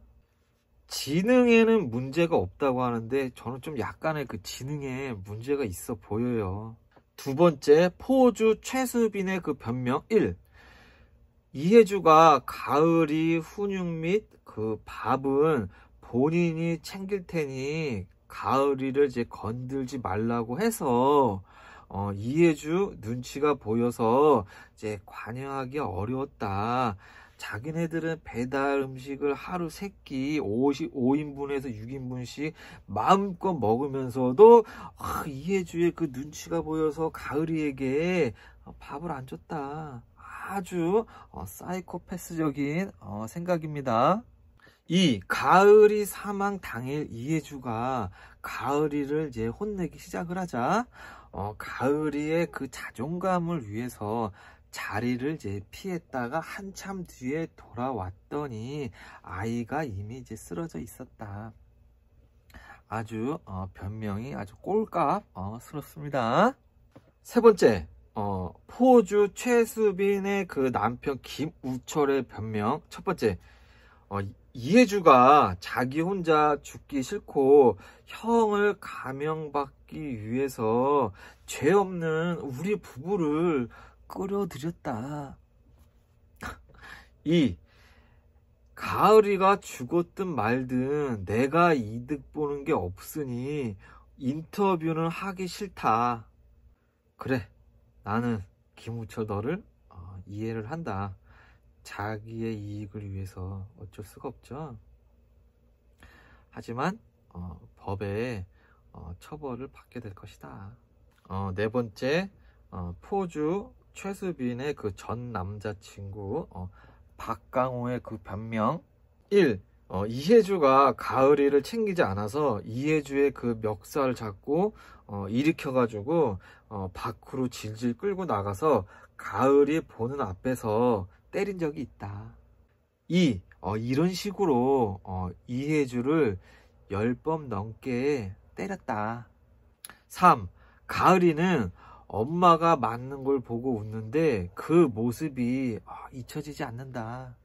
지능에는 문제가 없다고 하는데 저는 좀 약간의 그 지능에 문제가 있어 보여요. 두 번째, 포주 최수빈의 그 변명. 1. 이해주가 가을이 훈육 및 그 밥은 본인이 챙길 테니 가을이를 이제 건들지 말라고 해서 이해주 눈치가 보여서 이제 관여하기 어려웠다. 자기네들은 배달 음식을 하루 3끼 5인분에서 6인분씩 마음껏 먹으면서도 이해주의 그 눈치가 보여서 가을이에게 밥을 안 줬다. 아주 사이코패스적인 생각입니다. 2. 가을이 사망 당일 이해주가 가을이를 이제 혼내기 시작을 하자 가을이의 그 자존감을 위해서 자리를 이제 피했다가 한참 뒤에 돌아왔더니 아이가 이미 이제 쓰러져 있었다. 아주 변명이 아주 꼴값스럽습니다. 세 번째, 포주 최수빈의 그 남편 김우철의 변명. 첫 번째, 이해주가 자기 혼자 죽기 싫고 형을 감형받기 위해서 죄 없는 우리 부부를 끌어들였다. 2. 가을이가 죽었든 말든 내가 이득 보는 게 없으니 인터뷰는 하기 싫다. 그래, 나는 김우철 너를 이해를 한다. 자기의 이익을 위해서 어쩔 수가 없죠. 하지만 법에 처벌을 받게 될 것이다. 네 번째, 포주 최수빈의 그 전 남자친구 박강호의 그 변명. 1. 이혜주가 가을이를 챙기지 않아서 이혜주의 그 멱살을 잡고 일으켜가지고 밖으로 질질 끌고 나가서 가을이 보는 앞에서 때린 적이 있다. 2. 이런 식으로 이혜주를 10번 넘게 때렸다. 3. 가을이는 엄마가 맞는 걸 보고 웃는데 그 모습이 잊혀지지 않는다.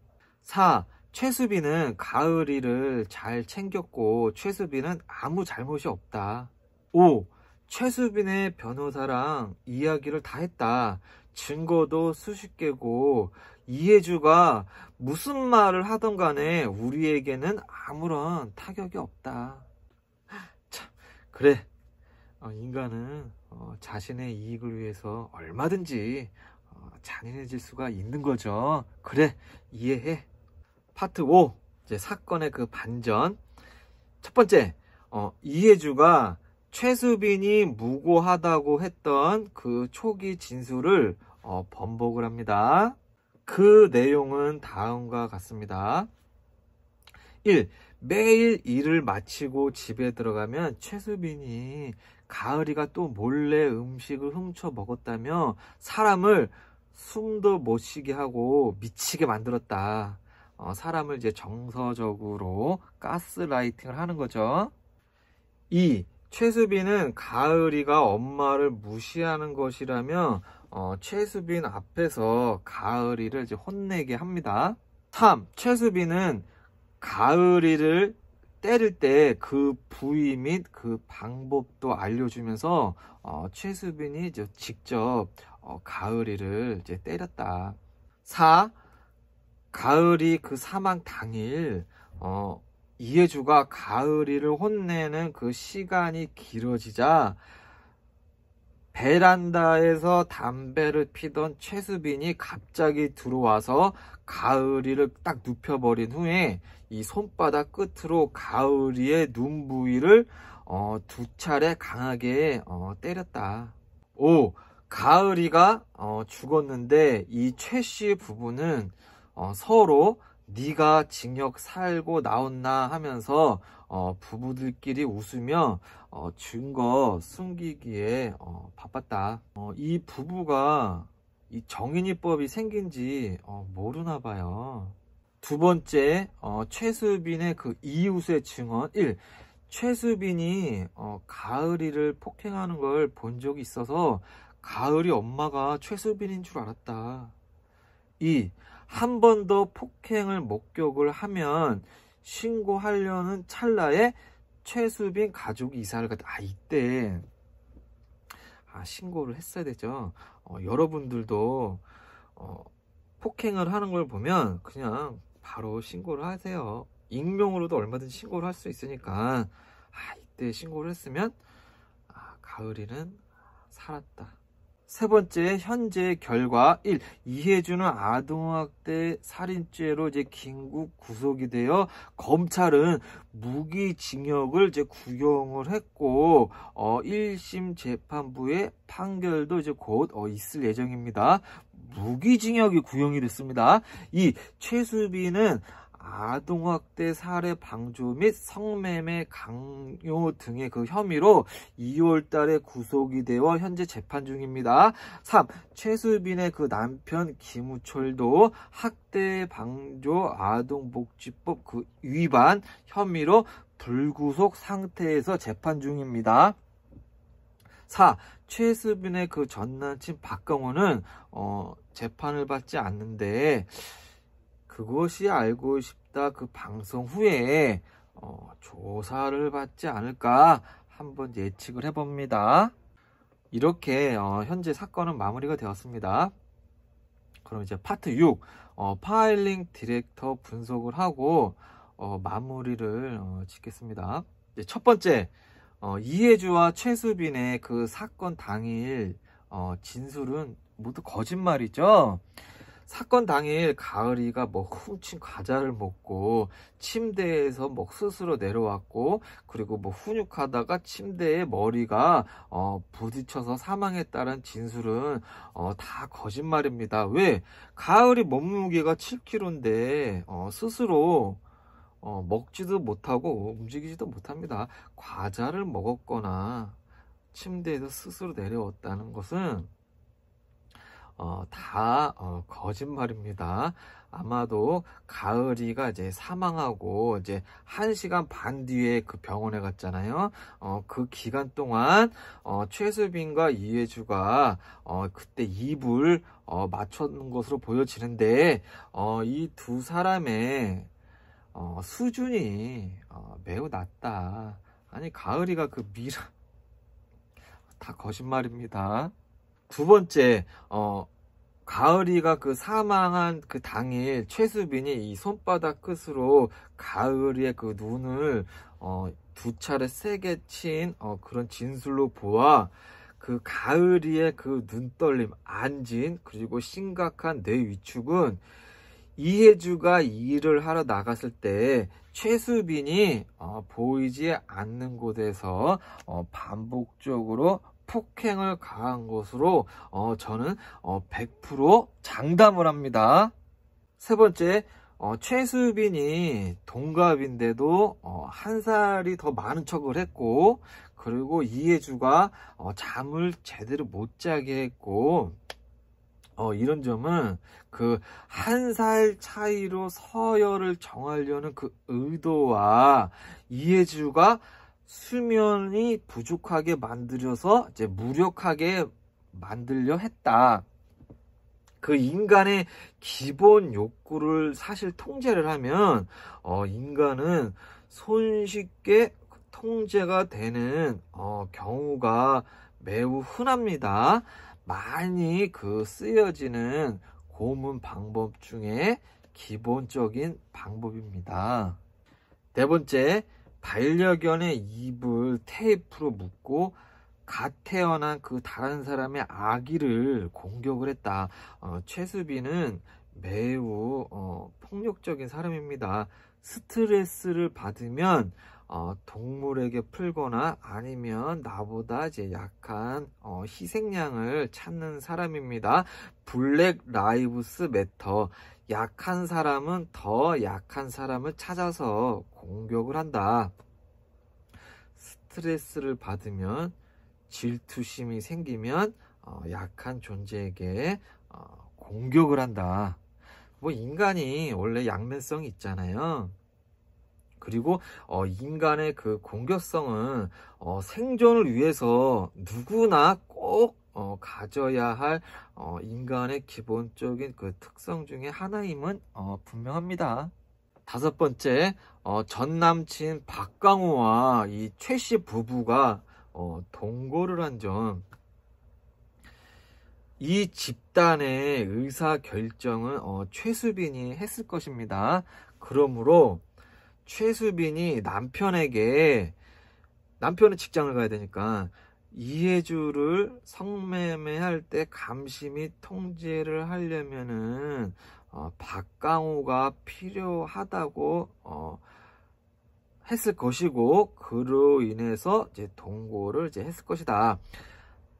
4. 최수빈은 가을이를 잘 챙겼고 최수빈은 아무 잘못이 없다. 5. 최수빈의 변호사랑 이야기를 다 했다. 증거도 수십 개고 이혜주가 무슨 말을 하던 간에 우리에게는 아무런 타격이 없다. 참, 그래. 인간은 자신의 이익을 위해서 얼마든지 잔인해질 수가 있는 거죠. 그래, 이해해. 파트 5. 이제 사건의 그 반전. 첫 번째, 이혜주가 최수빈이 무고하다고 했던 그 초기 진술을 번복을 합니다. 그 내용은 다음과 같습니다. 1. 매일 일을 마치고 집에 들어가면 최수빈이 가을이가 또 몰래 음식을 훔쳐 먹었다며 사람을 숨도 못 쉬게 하고 미치게 만들었다. 사람을 이제 정서적으로 가스라이팅을 하는 거죠. 2. 최수빈은 가을이가 엄마를 무시하는 것이라며 최수빈 앞에서 가을이를 이제 혼내게 합니다. 3. 최수빈은 가을이를 때릴 때 그 부위 및 그 방법도 알려주면서 최수빈이 이제 직접 가을이를 이제 때렸다. 4. 가을이 그 사망 당일 이혜주가 가을이를 혼내는 그 시간이 길어지자 베란다에서 담배를 피던 최수빈이 갑자기 들어와서 가을이를 딱 눕혀버린 후에 이 손바닥 끝으로 가을이의 눈 부위를 2차례 강하게 때렸다. 5. 가을이가 죽었는데 이 최씨 부부는 서로 네가 징역 살고 나왔나 하면서 부부들끼리 웃으며 증거 숨기기에 바빴다. 이 부부가 이 정인이법이 생긴지 모르나 봐요. 두 번째, 최수빈의 그 이웃의 증언. 1. 최수빈이 가을이를 폭행하는 걸 본 적이 있어서 가을이 엄마가 최수빈인 줄 알았다. 2. 한 번 더 폭행을 목격을 하면 신고하려는 찰나에 최수빈 가족이 이사를 갔다. 이때 신고를 했어야 되죠. 여러분들도 폭행을 하는 걸 보면 그냥 바로 신고를 하세요. 익명으로도 얼마든지 신고를 할 수 있으니까 이때 신고를 했으면 가을이는 살았다. 세 번째, 현재 결과. 1. 이혜주는 아동학대 살인죄로 이제 긴급 구속이 되어 검찰은 무기징역을 이제 구형을 했고 1심 재판부의 판결도 이제 곧 있을 예정입니다. 무기징역이 구형이 됐습니다. 2. 최수빈은 아동학대 살해 방조 및 성매매 강요 등의 그 혐의로 2월 달에 구속이 되어 현재 재판 중입니다. 3. 최수빈의 그 남편 김우철도 학대 방조 아동복지법 그 위반 혐의로 불구속 상태에서 재판 중입니다. 4. 최수빈의 그 전남친 박강호는 재판을 받지 않는데 그것이 알고 싶다 그 방송 후에 조사를 받지 않을까 한번 예측을 해봅니다. 이렇게 현재 사건은 마무리가 되었습니다. 그럼 이제 파트 6 파일링 디렉터 분석을 하고 마무리를 짓겠습니다. 이제 첫 번째, 이혜주와 최수빈의 그 사건 당일 진술은 모두 거짓말이죠. 사건 당일 가을이가 뭐 훔친 과자를 먹고 침대에서 뭐 스스로 내려왔고, 그리고 뭐 훈육하다가 침대에 머리가 부딪혀서 사망했다는 진술은 다 거짓말입니다. 왜? 가을이 몸무게가 7kg인데 스스로 먹지도 못하고 움직이지도 못합니다. 과자를 먹었거나 침대에서 스스로 내려왔다는 것은 다 거짓말입니다. 아마도 가을이가 이제 사망하고 이제 1시간 반 뒤에 그 병원에 갔잖아요. 그 기간 동안 최수빈과 이혜주가 그때 입을 맞췄는 것으로 보여지는데, 이 두 사람의 수준이 매우 낮다. 아니, 가을이가 그 다 거짓말입니다. 두 번째, 가을이가 그 사망한 그 당일 최수빈이 이 손바닥 끝으로 가을이의 그 눈을 2차례 세게 친 그런 진술로 보아 그 가을이의 그 눈떨림, 안진, 그리고 심각한 뇌 위축은 이혜주가 일을 하러 나갔을 때 최수빈이 보이지 않는 곳에서 반복적으로 폭행을 가한 것으로 저는 100% 장담을 합니다. 세 번째, 최수빈이 동갑인데도 1살이 더 많은 척을 했고, 그리고 이혜주가 잠을 제대로 못 자게 했고, 이런 점은 그 1살 차이로 서열을 정하려는 그 의도와 이혜주가 수면이 부족하게 만들어서 이제 무력하게 만들려 했다. 그 인간의 기본 욕구를 사실 통제를 하면 인간은 손쉽게 통제가 되는 경우가 매우 흔합니다. 많이 그 쓰여지는 고문 방법 중에 기본적인 방법입니다. 네 번째, 반려견의 입을 테이프로 묶고 갓 태어난 그 다른 사람의 아기를 공격을 했다. 최수빈은 매우 폭력적인 사람입니다. 스트레스를 받으면 동물에게 풀거나 아니면 나보다 이제 약한 희생양을 찾는 사람입니다. 블랙 라이브스 매터. 약한 사람은 더 약한 사람을 찾아서 공격을 한다. 스트레스를 받으면, 질투심이 생기면 약한 존재에게 공격을 한다. 뭐 인간이 원래 양면성이 있잖아요. 그리고 인간의 그 공격성은 생존을 위해서 누구나 꼭 가져야 할 인간의 기본적인 그 특성 중에 하나임은 분명합니다. 다섯 번째, 전 남친 박강호와 이 최씨 부부가 동거를 한 점. 이 집단의 의사결정은 최수빈이 했을 것입니다. 그러므로 최수빈이 남편은 직장을 가야 되니까 이혜주를 성매매할 때 감시 통제를 하려면은 박강호가 필요하다고 했을 것이고, 그로 인해서 이제 동거를 이제 했을 것이다.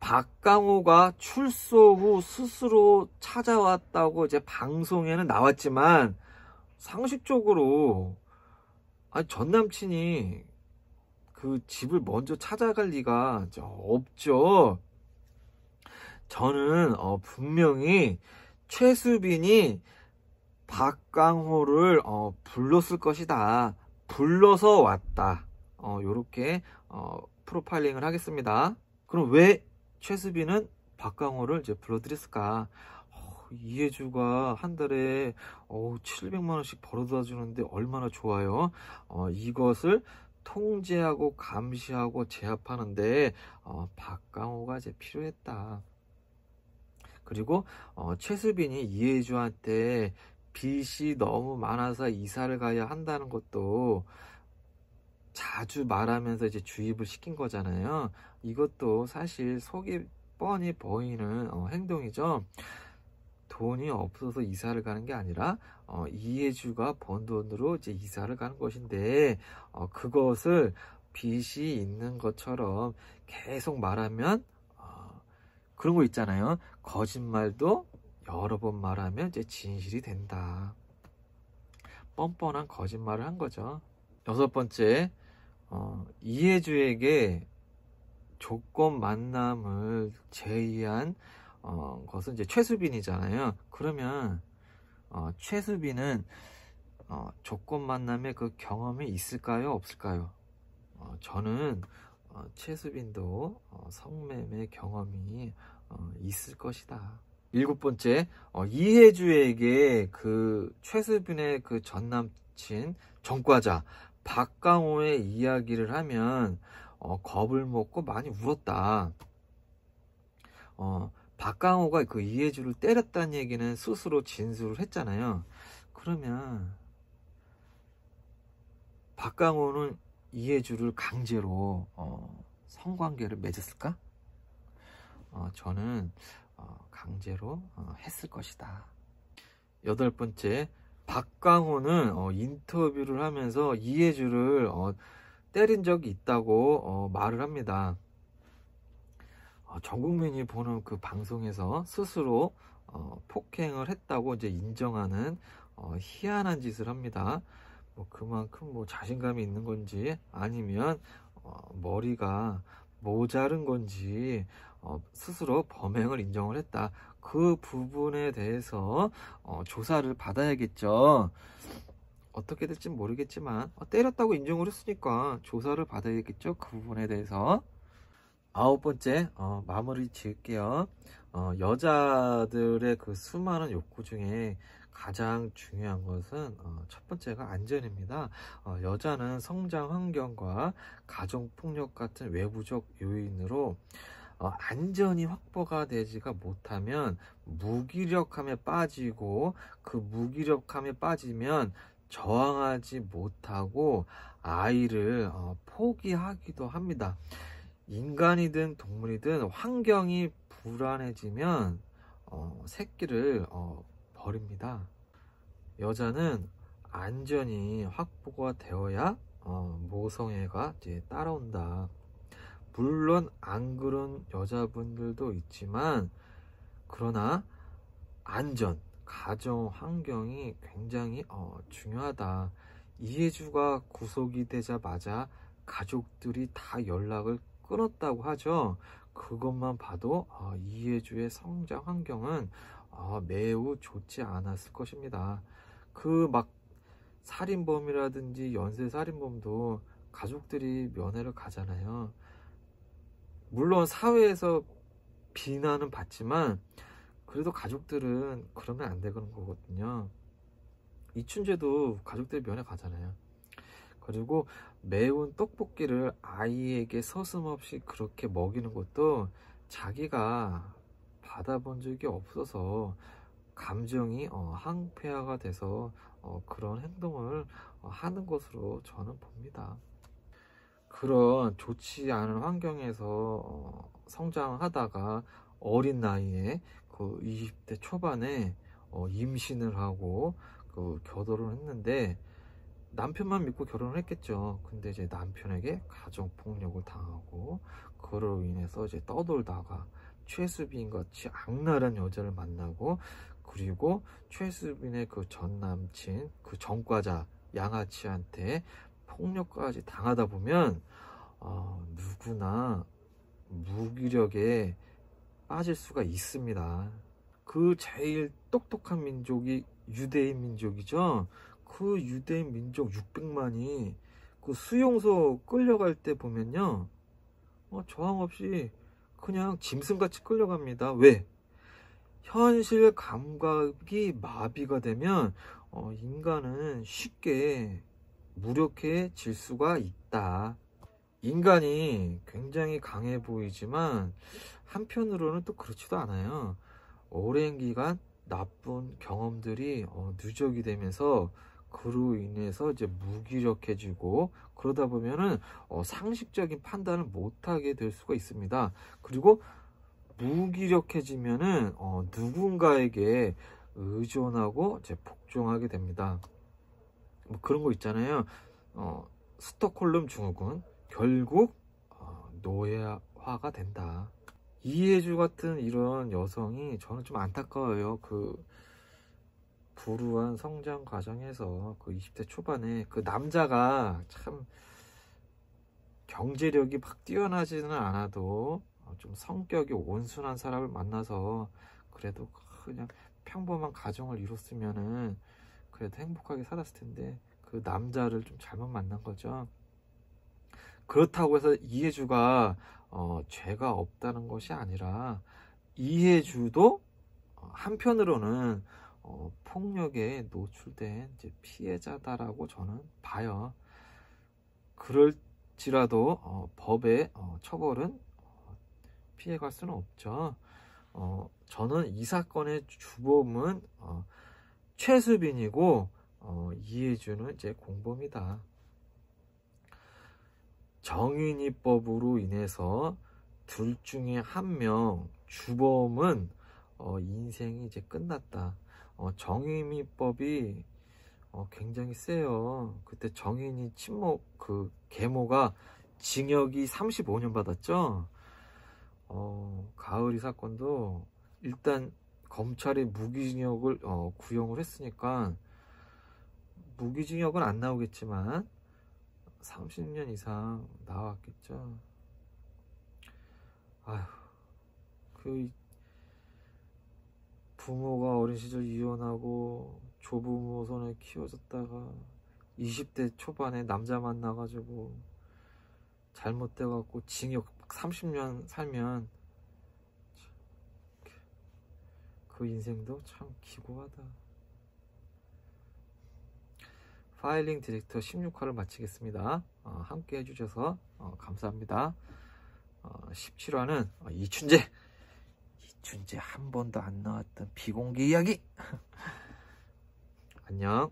박강호가 출소 후 스스로 찾아왔다고 이제 방송에는 나왔지만, 상식적으로 전 남친이 그 집을 먼저 찾아갈 리가 없죠. 저는 분명히 최수빈이 박강호를 불렀을 것이다. 불러서 왔다. 요렇게 프로파일링을 하겠습니다. 그럼 왜 최수빈은 박강호를 이제 불러들였을까? 이혜주가 한 달에 700만 원씩 벌어다 주는데 얼마나 좋아요. 이것을 통제하고 감시하고 제압하는데 박강호가 이제 필요했다. 그리고 최수빈이 이해주한테 빚이 너무 많아서 이사를 가야 한다는 것도 자주 말하면서 이제 주입을 시킨 거잖아요. 이것도 사실 속이 뻔히 보이는 행동이죠. 돈이 없어서 이사를 가는 게 아니라 이해주가 번 돈으로 이제 이사를 가는 것인데 그것을 빚이 있는 것처럼 계속 말하면 그런 거 있잖아요. 거짓말도 여러 번 말하면 이제 진실이 된다. 뻔뻔한 거짓말을 한 거죠. 6번째, 이해주에게 조건 만남을 제의한 것은 이제 최수빈이잖아요. 그러면 최수빈은 조건 만남의 그 경험이 있을까요? 없을까요? 저는 최수빈도 성매매 경험이 있을 것이다. 7번째, 이해주에게 그 최수빈의 그 전남친 전과자 박강호의 이야기를 하면 겁을 먹고 많이 울었다. 박강호가 그 이해주를 때렸다는 얘기는 스스로 진술을 했잖아요. 그러면 박강호는 이해주를 강제로 성관계를 맺었을까? 저는 강제로 했을 것이다. 8번째, 박강호는 인터뷰를 하면서 이해주를 때린 적이 있다고 말을 합니다. 전 국민이 보는 그 방송에서 스스로 폭행을 했다고 이제 인정하는 희한한 짓을 합니다. 그만큼 자신감이 있는 건지 아니면 머리가 모자른 건지 스스로 범행을 인정을 했다. 그 부분에 대해서 조사를 받아야겠죠. 어떻게 될지 모르겠지만 때렸다고 인정을 했으니까 조사를 받아야겠죠. 그 부분에 대해서. 9번째, 마무리 지을게요. 여자들의 그 수많은 욕구 중에 가장 중요한 것은 첫 번째가 안전입니다. 여자는 성장 환경과 가정폭력 같은 외부적 요인으로 안전이 확보가 되지가 못하면 무기력함에 빠지고, 그 무기력함에 빠지면 저항하지 못하고 아이를 포기하기도 합니다. 인간이든 동물이든 환경이 불안해지면 새끼를 버립니다. 여자는 안전이 확보가 되어야 모성애가 이제 따라온다. 물론 안 그런 여자분들도 있지만, 그러나 안전, 가정 환경이 굉장히 중요하다. 이해주가 구속이 되자마자 가족들이 다 연락을 끊었다고 하죠. 그것만 봐도 이해주의 성장 환경은 매우 좋지 않았을 것입니다. 그 막 살인범이라든지 연쇄살인범도 가족들이 면회를 가잖아요. 물론 사회에서 비난은 받지만 그래도 가족들은 그러면 안 되는 거거든요. 이춘재도 가족들이 면회 가잖아요. 그리고 매운 떡볶이를 아이에게 서슴없이 그렇게 먹이는 것도 자기가 받아본 적이 없어서 감정이 항폐화가 돼서 그런 행동을 하는 것으로 저는 봅니다. 그런 좋지 않은 환경에서 성장하다가 어린 나이에 그 20대 초반에 임신을 하고 그 결혼을 했는데, 남편만 믿고 결혼을 했겠죠. 근데 이제 남편에게 가정폭력을 당하고, 그로 인해서 이제 떠돌다가 최수빈 같이 악랄한 여자를 만나고, 그리고 최수빈의 그 전 남친, 그 전과자 양아치한테 폭력까지 당하다 보면 누구나 무기력에 빠질 수가 있습니다. 그 제일 똑똑한 민족이 유대인 민족이죠. 그 유대인 민족 600만이 그 수용소 끌려갈 때 보면요, 저항 없이 그냥 짐승같이 끌려갑니다. 왜? 현실 감각이 마비가 되면 인간은 쉽게 무력해질 수가 있다. 인간이 굉장히 강해 보이지만 한편으로는 또 그렇지도 않아요. 오랜 기간 나쁜 경험들이 누적이 되면서 그로 인해서 이제 무기력해지고, 그러다 보면은 상식적인 판단을 못하게 될 수가 있습니다. 그리고 무기력해지면은 누군가에게 의존하고 이제 복종하게 됩니다. 뭐 그런 거 있잖아요. 스톡홀름 증후군, 결국 노예화가 된다. 이해주 같은 이런 여성이 저는 좀 안타까워요. 그 불우한 성장 과정에서 그 20대 초반에 그 남자가 참 경제력이 막 뛰어나지는 않아도 좀 성격이 온순한 사람을 만나서 그래도 그냥 평범한 가정을 이뤘으면은 그래도 행복하게 살았을 텐데, 그 남자를 좀 잘못 만난 거죠. 그렇다고 해서 이해주가 죄가 없다는 것이 아니라, 이해주도 한편으로는 폭력에 노출된 이제 피해자다라고 저는 봐요. 그럴지라도 법의 처벌은 피해갈 수는 없죠. 저는 이 사건의 주범은 최수빈이고 이해주는 이제 공범이다. 정인이법으로 인해서 둘 중에 한 명 주범은 인생이 이제 끝났다. 정인이법이 굉장히 세요. 그때 정인이 친모 그 계모가 징역이 35년 받았죠. 가을이 사건도 일단 검찰이 무기징역을 구형을 했으니까, 무기징역은 안 나오겠지만 30년 이상 나왔겠죠. 아휴, 그 부모가 어린 시절 이혼하고 조부모 손에 키워졌다가 20대 초반에 남자 만나가지고 잘못돼갖고 징역 30년 살면 그 인생도 참 기고하다. 파일링 디렉터 16화를 마치겠습니다. 함께 해주셔서 감사합니다. 17화는 이춘재 한 번도 안 나왔던 비공개 이야기. 안녕.